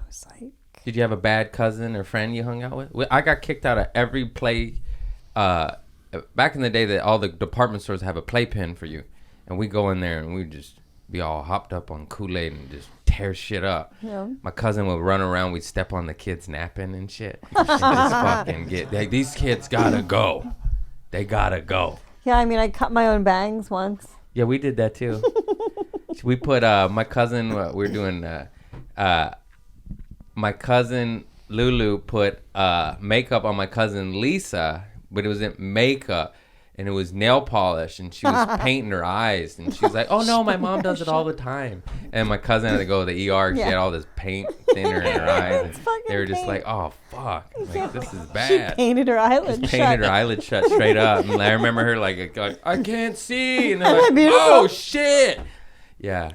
was like, Did you have a bad cousin or friend you hung out with? I got kicked out of every play. Back in the day, that all the department stores have a playpen for you, and we go in there and we just be all hopped up on Kool-Aid and just tear shit up. Yeah. My cousin would run around. We'd step on the kids napping and shit. And just fucking get like, these kids gotta go. They gotta go. yeah, I mean, I cut my own bangs once. Yeah, we did that too. We put my cousin. We're doing. My cousin Lulu put makeup on my cousin Lisa, but it wasn't makeup, and it was nail polish, and she was painting her eyes, and she was like, "Oh no, my mom does it all the time." And my cousin had to go to the ER. She Yeah. had all this paint thinner in her eyes. And fucking they were just paint. like, "Oh fuck, like, this is She bad." painted her eyelids Just shut. painted her eyelid shut straight up, and I remember her like I can't see, and they're like, Beautiful. "Oh shit." Yeah,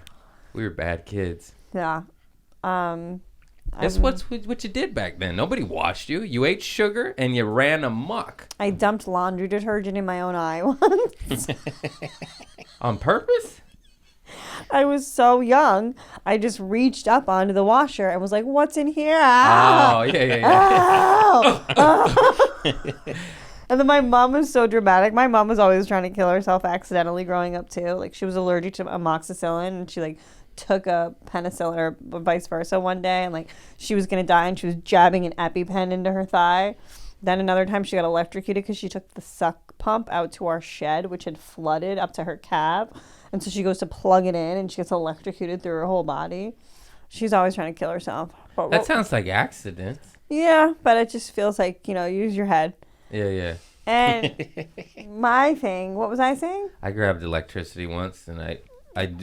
we were bad kids. Yeah. That's what you did back then. Nobody washed you. You ate sugar and you ran amok. I dumped laundry detergent in my own eye once. On purpose? I was so young. I just reached up onto the washer and was like, "What's in here?" Oh, yeah. Ow! And then my mom was so dramatic. My mom was always trying to kill herself accidentally growing up too. Like she was allergic to amoxicillin, and she like took a penicillin or vice versa one day, and like she was gonna die, and she was jabbing an EpiPen into her thigh. Then another time she got electrocuted because she took the suck pump out to our shed, which had flooded up to her cab, and so she goes to plug it in, and she gets electrocuted through her whole body. She's always trying to kill herself. But That sounds like accidents. yeah, but it just feels like, use your head. Yeah. And my thing, what was I saying? I grabbed electricity once and I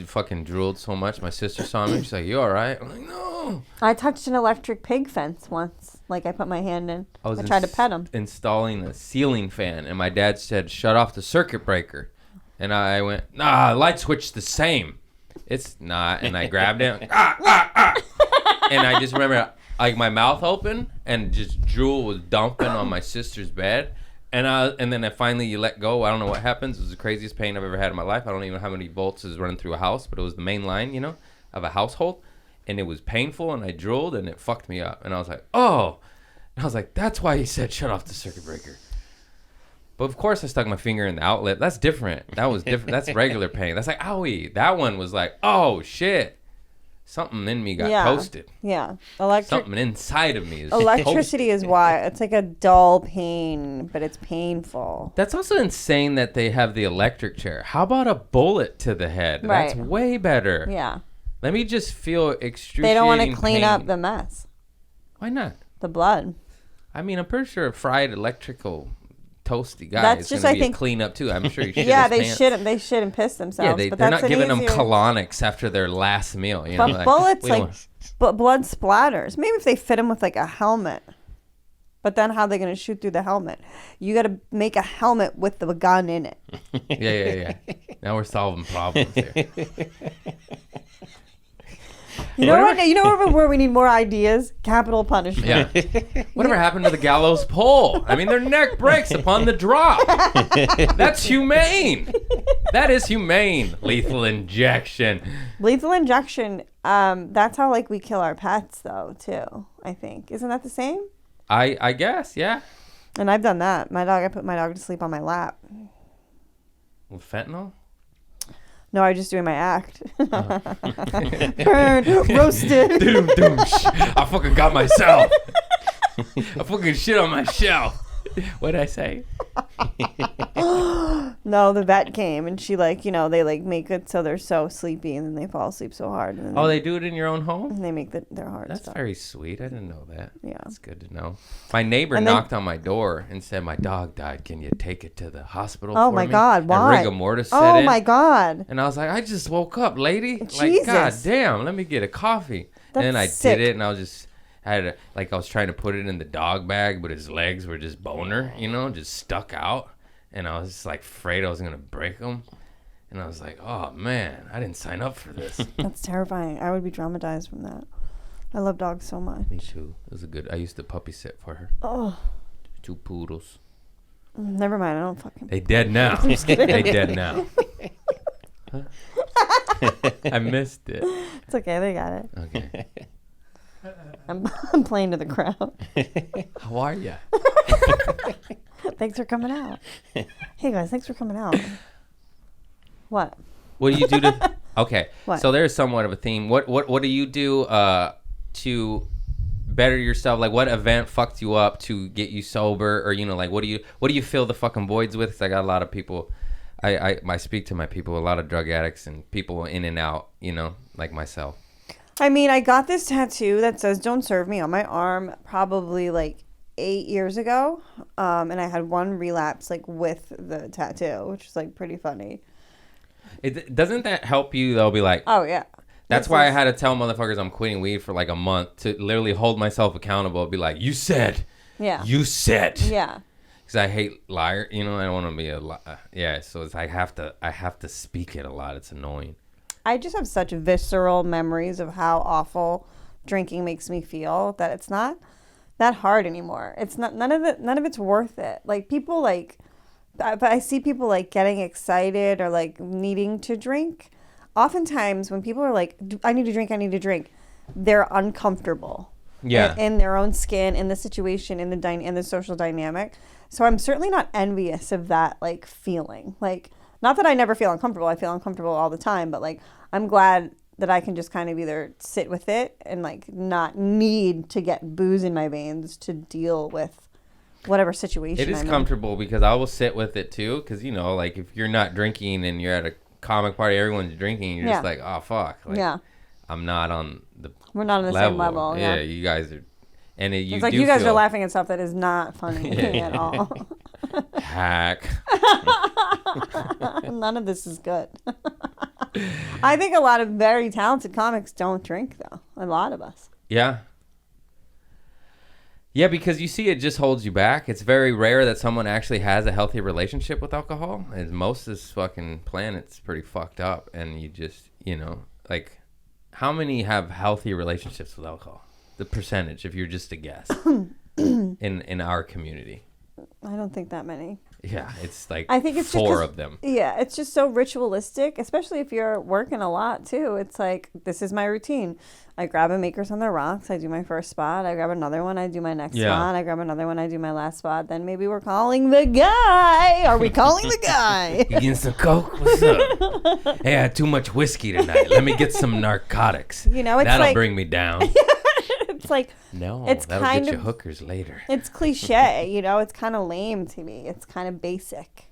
fucking drooled so much. My sister saw me. She's like, "You all right?" I'm like, "No." I touched an electric pig fence once. Like I put my hand in. I tried to pet him. installing a ceiling fan, and my dad said, "Shut off the circuit breaker." And I went, "Nah, light switch the same." It's not. And I grabbed it. And I just remember like my mouth open and just drool was dumping on my sister's bed. And then finally you let go. I don't know what happens. It was the craziest pain I've ever had in my life. I don't even know how many volts is running through a house, but it was the main line, of a household. And it was painful, and I drooled, and it fucked me up. And I was like, "Oh." And I was like, "That's why he said shut off the circuit breaker." But of course I stuck my finger in the outlet. That's different. That was different. That's regular pain. That's like, owie. That one was like, oh, shit. Something in me got toasted. Yeah. Something inside of me is Electricity toasted. is why it's like a dull pain, but it's painful. That's also insane that they have the electric chair. How about a bullet to the head? Right. That's way better. Yeah. Let me just feel excruciating They don't want to clean pain. up the mess. Why not? The blood. I mean, I'm pretty sure a fried electrical toasty guy That's is just, going I to be think- a clean up too. I'm sure he shit Yeah, his they pants. shouldn't. They shouldn't piss themselves. Yeah, but they're that's not an giving them easier- colonics after their last meal. You know, But like, bullets, we don't like, want- but blood splatters. Maybe if they fit them with like a helmet. But then how are they going to shoot through the helmet? You got to make a helmet with the gun in it. Yeah. Now we're solving problems here. You know what? You know where we need more ideas? Capital punishment. Yeah. Whatever happened to the gallows pole? I mean, their neck breaks upon the drop. That's humane. That is humane. Lethal injection. Lethal injection. That's how like we kill our pets though too. I think isn't that the same? I guess, yeah. And I've done that. I put my dog to sleep on my lap. With fentanyl? No, I just doing my act. Uh-huh. Burn, roasted. Doom. I fucking got myself. I fucking shit on my shelf. What'd I say? No, the vet came and she they make it so they're so sleepy and then they fall asleep so hard and then Oh, they do it in your own home? they make their heart That's stop. very sweet. I didn't know that. Yeah. That's good to know. My neighbor And then- knocked on my door and said, "My dog died. Can you take it to the hospital Oh for my me?" God, why? And rigor mortis set Oh in. my God. And I was like, "I just woke up, lady. Like, Jesus. God damn, let me get a coffee." That's and then I sick. did it, and I was just, I was trying to put it in the dog bag, but his legs were just boner, just stuck out. And I was just like afraid I was going to break them. And I was like, oh man, I didn't sign up for this. That's terrifying. I would be traumatized from that. I love dogs so much. Me too. It was I used to puppy sit for her. Oh, 2 poodles. never mind. I don't fucking. They dead now. They dead now. Huh? I missed it. It's okay. They got it. Okay. I'm playing to the crowd. How are ya? Thanks for coming out. Hey guys, thanks for coming out. What? What do you do to? Okay. What? So there's somewhat of a theme. What do you do to better yourself? Like, what event fucked you up to get you sober, or like what do you fill the fucking voids with? 'Cause I got a lot of people. I speak to my people, a lot of drug addicts and people in and out. Like myself. I mean, I got this tattoo that says "Don't serve me" on my arm probably like 8 years ago, and I had one relapse like with the tattoo, which is like pretty funny. Doesn't that help you though? Be like, Oh yeah. that's why I had to tell motherfuckers I'm quitting weed for like a month to literally hold myself accountable. Be like, you said. Yeah. You said. Yeah. Because I hate liar. I don't want to be a yeah. So it's I have to speak it a lot. It's annoying. I just have such visceral memories of how awful drinking makes me feel that it's not that hard anymore. It's not none of it's worth it. Like people like, but I see people like getting excited or like needing to drink. Oftentimes when people are like, I need to drink, they're uncomfortable. Yeah. In their own skin, in the situation, in the social dynamic. So I'm certainly not envious of that like feeling. Like, not that I never feel uncomfortable. I feel uncomfortable all the time, but like I'm glad that I can just kind of either sit with it and like not need to get booze in my veins to deal with whatever situation. It is I'm comfortable because I will sit with it too. Because like if you're not drinking and you're at a comic party, everyone's drinking. You're just like, oh fuck. Like, yeah. I'm not on the. We're not on the same level. Yeah, Yeah. you guys are. And It's like you guys are laughing at stuff that is not funny at all. Hack. None of this is good. I think a lot of very talented comics don't drink, though. A lot of us. Yeah. Yeah, because you see, it just holds you back. It's very rare that someone actually has a healthy relationship with alcohol. And most of this fucking planet's pretty fucked up. And you just, like, how many have healthy relationships with alcohol? The percentage, if you're just a guess, in our community. I don't think that many. Yeah, it's like I think it's four of them. Yeah, it's just so ritualistic, especially if you're working a lot too. It's like, this is my routine. I grab a Makers on the Rocks. I do my first spot. I grab another one. I do my next spot. I grab another one. I do my last spot. Then maybe we're calling the guy. Are we calling the guy? You getting some Coke? What's up? Hey, I had too much whiskey tonight. Let me get some narcotics. It's that'll like, bring me down. It's like, no, it's that'll kind get of, you hookers later. It's cliche, it's kind of lame to me. It's kind of basic.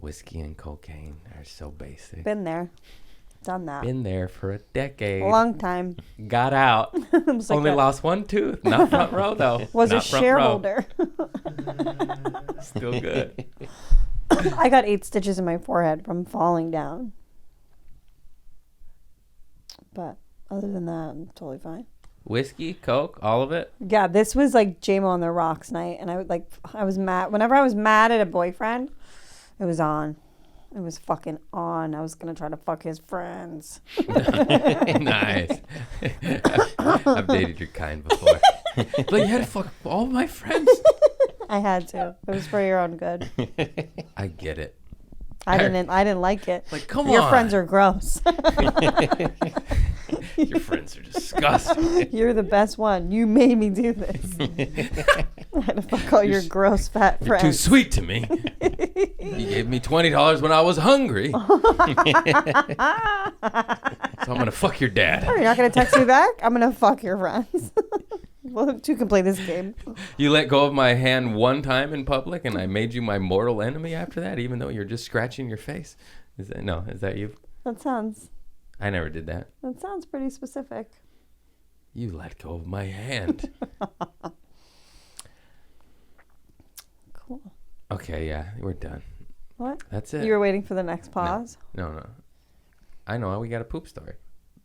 Whiskey and cocaine are so basic. Been there. Done that. Been there for a decade. A long time. Got out. Like Only lost one tooth. Not front row, though. Was Not a shareholder. Still good. I got 8 stitches in my forehead from falling down. But other than that, I'm totally fine. Whiskey, Coke, all of it? Yeah, this was like J-Mo on the Rocks night. And I was mad. Whenever I was mad at a boyfriend, it was on. It was fucking on. I was going to try to fuck his friends. Nice. I've dated your kind before. But you had to fuck all my friends? I had to. It was for your own good. I get it. I didn't like it. Like, come Your on. friends are gross. Your friends are disgusting. You're the best one. You made me do this. I had to fuck all your gross fat friends. Too sweet to me. You gave me $20 when I was hungry. So I'm going to fuck your dad. Oh, you're not going to text me back? I'm going to fuck your friends. Well, two can play this game. You let go of my hand one time in public and I made you my mortal enemy after that, even though you're just scratching your face. Is that you? That sounds I never did that. pretty specific. You let go of my hand. Cool. Okay, yeah, we're done. What? That's it. You were waiting for the next pause? No. I know. We got a poop story.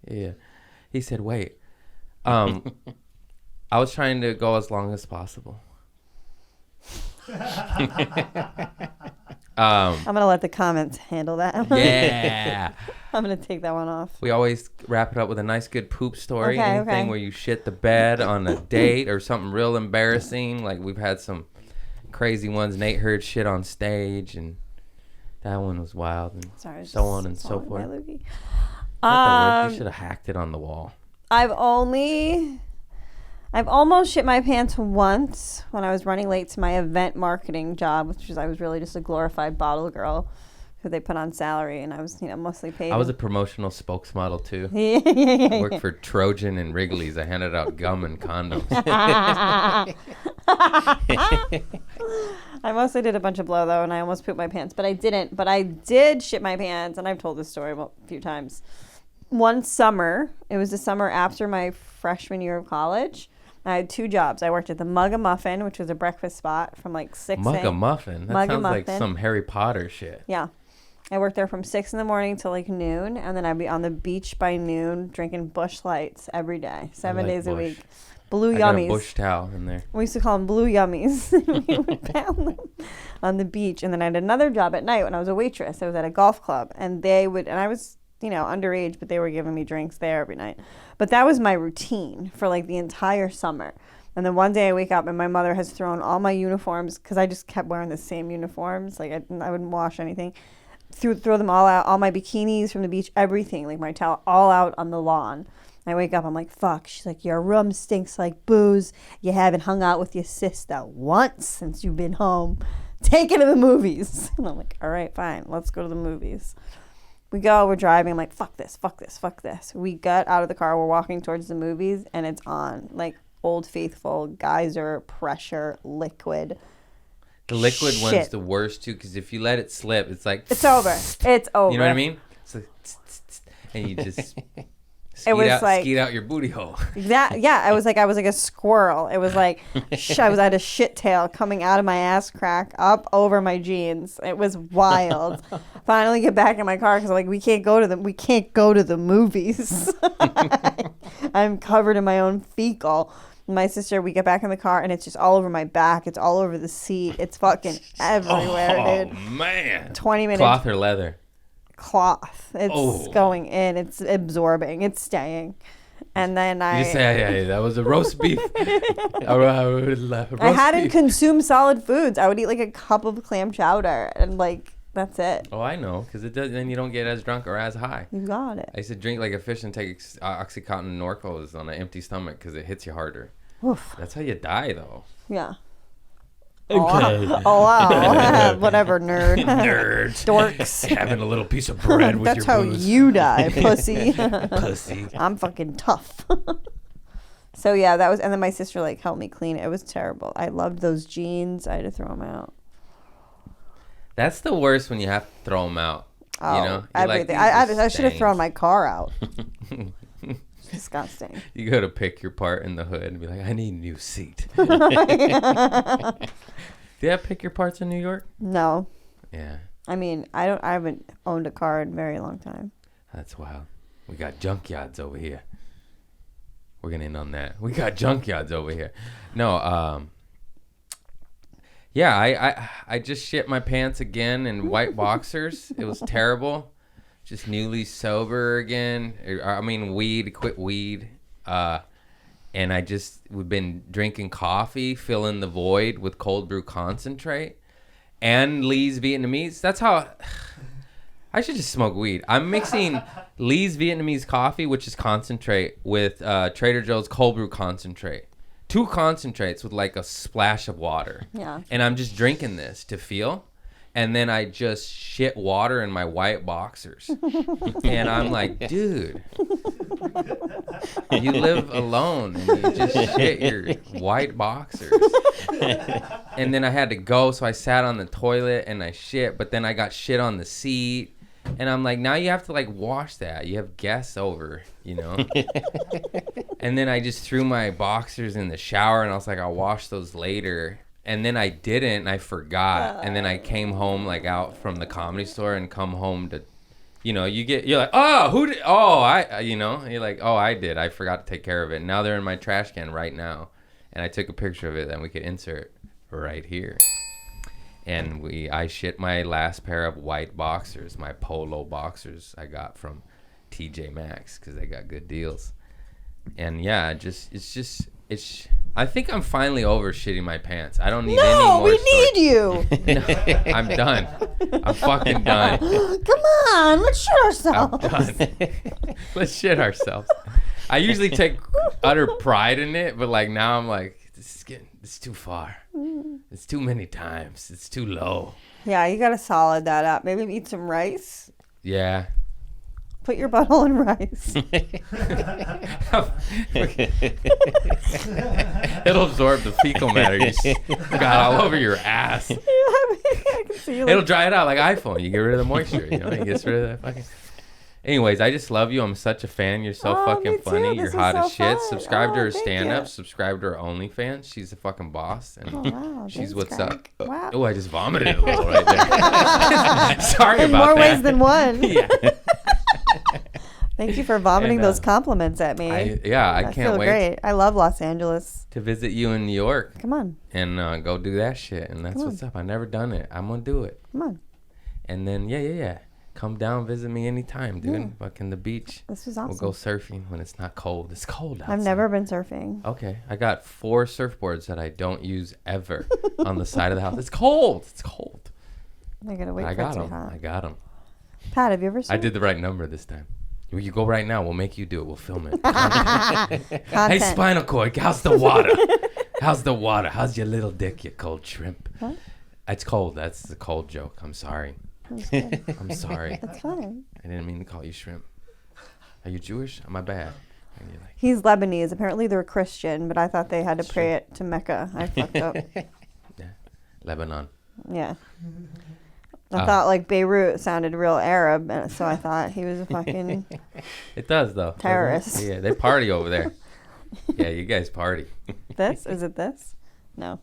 Yeah. He said, wait, I was trying to go as long as possible. I'm gonna let the comments handle that. Yeah. I'm gonna take that one off. We always wrap it up with a nice, good poop story. Okay, Anything okay. where you shit the bed on a date or something real embarrassing. Like we've had some crazy ones. Nate heard shit on stage, and that one was wild, and Sorry, so on and so swallowing forth. my loogie. Not that word. You should have hacked it on the wall. I've almost shit my pants once when I was running late to my event marketing job, which was I was really just a glorified bottle girl who they put on salary, and I was mostly paid. I was a promotional spokesmodel too. yeah. Worked for Trojan and Wrigley's. I handed out gum and condoms. I mostly did a bunch of blow though, and I almost pooped my pants, but I didn't. But I did shit my pants, and I've told this story a few times. One summer, it was the summer after my freshman year of college. I had 2 jobs. I worked at the Mug a Muffin, which was a breakfast spot from like 6 Mug a Muffin? That sounds like some Harry Potter shit. Yeah. I worked there from 6 in the morning till like noon, and then I'd be on the beach by noon drinking Busch Lights every day, 7 days a week. Blue I got a Yummies. Bush towel in there. We used to call them Blue Yummies. We would pound them on the beach. And then I had another job at night when I was a waitress. I was at a golf club, and I was, underage, but they were giving me drinks there every night. But that was my routine for like the entire summer. And then one day I wake up and my mother has thrown all my uniforms, because I just kept wearing the same uniforms. Like I wouldn't wash anything. Throw them all out, all my bikinis from the beach, everything, like my towel, all out on the lawn. I wake up, I'm like, fuck. She's like, your room stinks like booze. You haven't hung out with your sister once since you've been home. Take her to the movies. And I'm like, all right, fine. Let's go to the movies. We're driving. I'm like, fuck this. We got out of the car. We're walking towards the movies, and it's on. Like, Old Faithful, Geyser, Pressure, Liquid. The liquid Shit. one's the worst, too, because if you let it slip, it's like... It's over. It's over. You know what I mean? It's like... And you just... skeet out your booty hole. Yeah, I was like a squirrel. It was like I had a shit tail coming out of my ass crack up over my jeans. It was wild. Finally get back in my car because I'm like, we can't go to the movies. I'm covered in my own fecal. My sister, we get back in the car and it's just all over my back. It's all over the seat. It's fucking everywhere, dude. Oh man. 20 minutes. Cloth or leather? Cloth. It's going in. It's absorbing. It's staying. And then You say, that was a roast beef. I hadn't consumed solid foods. I would eat like a cup of clam chowder and like that's it. Oh, I know, because it does. Then you don't get as drunk or as high. You got it. I used to drink like a fish and take Oxycontin and Norcos on an empty stomach because it hits you harder. Oof. That's how you die, though. Yeah. Okay. Oh wow. Whatever, nerd. Nerds. Dorks. Having a little piece of bread with That's your how booze. you die, pussy. Pussy. I'm fucking tough. So yeah, that was, and then my sister like helped me clean it. It was terrible. I loved those jeans. I had to throw them out. That's the worst when you have to throw them out. Oh, you know, everything. Like, I should have thrown my car out. Disgusting. You go to pick your part in the hood and be like, I need a new seat. Do you have pick your parts in New York? No. Yeah. I mean, I haven't owned a car in a very long time. That's wild. We got junkyards over here. We're gonna end on that. We got junkyards over here. No, yeah, I just shit my pants again in white boxers. It was terrible. Just newly sober again. I mean, quit weed. And we've been drinking coffee, filling the void with cold brew concentrate and Lee's Vietnamese. That's how I should just smoke weed. I'm mixing Lee's Vietnamese coffee, which is concentrate, with Trader Joe's cold brew concentrate. 2 concentrates with like a splash of water. Yeah. And I'm just drinking this to feel. And then I just shit water in my white boxers. And I'm like, dude, you live alone and you just shit your white boxers. And then I had to go, so I sat on the toilet and I shit, but then I got shit on the seat. And I'm like, now you have to like wash that. You have guests over, you know? And then I just threw my boxers in the shower and I was like, I'll wash those later. And then I didn't, and I forgot. And then I came home, like, out from the Comedy Store and come home to you're like, oh, who did? Oh, you're like, oh, I did. I forgot to take care of it. Now they're in my trash can right now, and I took a picture of it, and we could insert right here. And I shit my last pair of white boxers, my polo boxers I got from TJ Maxx because they got good deals. And yeah, I think I'm finally over shitting my pants. I don't need any No, more we stories. need you. No, I'm done. I'm fucking done. Come on, let's shit I'm ourselves. done. Let's shit ourselves. I usually take utter pride in it, but like now I'm like, it's too far. It's too many times. It's too low. Yeah, you gotta solid that up. Maybe eat some rice. Yeah. Put your butthole in rice. It'll absorb the fecal matter you got all over your ass. I can see you. It'll dry it out like iPhone. You get rid of the moisture, It gets rid of that fucking... Anyways, I just love you. I'm such a fan. You're so Oh, fucking me too. funny. You're This hot was as so shit. fun. Subscribe to Oh, her thank stand-up. you. Subscribe to her OnlyFans. She's a fucking boss. And Oh, wow. she's Thanks, what's Craig. up. Wow. Oh, I just vomited a little right there. Sorry In about more that. ways than one. Yeah. Thank you for vomiting And, those compliments at me. I I can't feel wait great. I love Los Angeles. to visit you in New York Come on. and go do that shit. And that's Come what's up. I've never done it. I'm going to do it. Come on. And then, yeah. Come down, visit me anytime, dude. Fucking the beach. This was awesome. We'll go surfing when it's not cold. It's cold outside. I've never been surfing. Okay. I got 4 surfboards that I don't use ever on the side of the house. It's cold. It's cold. I gotta wait But I for it got to be them. hot. I got them. Pat, have you ever surfed? I did the right number this time. You go right now. We'll make you do it. We'll film it. Hey, Content. Spinal Cord, how's the water? How's the water? How's your little dick, you cold shrimp? What? It's cold. That's the cold joke. I'm sorry. I'm sorry. That's fine. I didn't mean to call you shrimp. Are you Jewish? Am I bad? And you're like, He's Lebanese. Apparently they're Christian, but I thought they had to pray it to Mecca. I fucked up. yeah, Lebanon. Yeah. I thought like Beirut sounded real Arab, and so I thought he was a fucking It does though. doesn't it? terrorist. Yeah, they party over there. Yeah, you guys party. This? Is it this? No.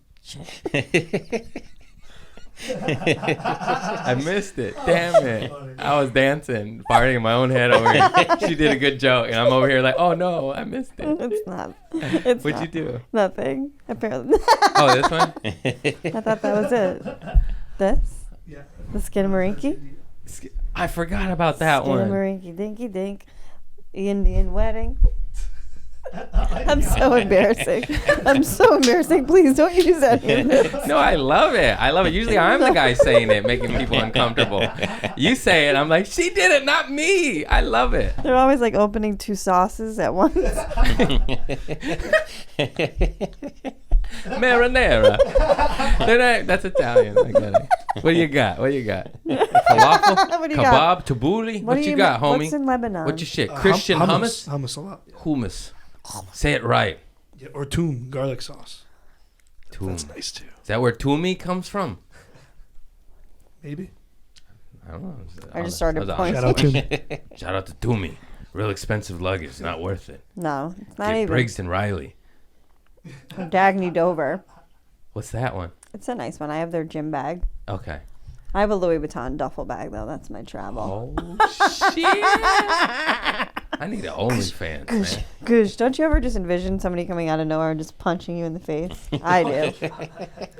I missed it. Damn it. I was dancing, partying in my own head over here. She did a good joke, and I'm over here like, oh no, I missed it. It's not. It's What'd not. you do? Nothing. Apparently. Oh, this one? I thought that was it. This? Yeah. The Skinamarink? I forgot about that one. Skinamarink dinky dink. Indian wedding. I'm so embarrassing. I'm so embarrassing. Please don't use any of this. No, I love it. I love it. Usually I'm the guy saying it, making people uncomfortable. You say it, I'm like, she did it, not me. I love it. They're always like opening 2 sauces at once. Marinara. That's Italian. I get it. What do you got? Falafel? What do you Kebab? got? Tabbouleh? What What do you got, homie? What's in Lebanon? What's your shit? Christian hummus? Hummus a lot. Hummus. Say it right. Yeah, or toom, garlic sauce. Toom. That's nice too. Is that where Toomey comes from? Maybe. I don't know. I just started That was pointing. Shout out Toom. honest. Shout out to Toomey. Real expensive luggage. Not worth it. No, it's not Get even. Briggs and Riley. Dagny Dover. What's that one? It's a nice one. I have their gym bag. Okay. I have a Louis Vuitton duffel bag though. That's my travel. Oh, shit. I need an OnlyFans, man. Gosh, don't you ever just envision somebody coming out of nowhere and just punching you in the face? I do.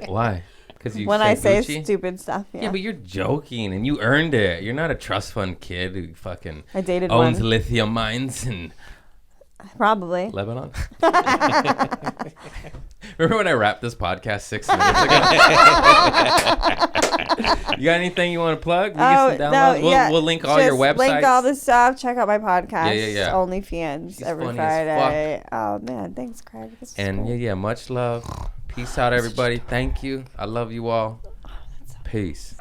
Why? Because you When I say Gucci? stupid stuff. Yeah. Yeah, but you're joking and you earned it. You're not a trust fund kid who fucking I dated owns one. lithium mines in Probably. Lebanon. Remember when I wrapped this podcast 6 minutes ago? You got anything you want to plug? We get some downloads? We'll link all your Just websites. Link all this stuff. Check out my podcast. Yeah. OnlyFans She's every funny as Friday. Oh man, thanks, Craig. This was And cool. yeah, much love. Peace out, everybody. Thank you. I love you all. Peace.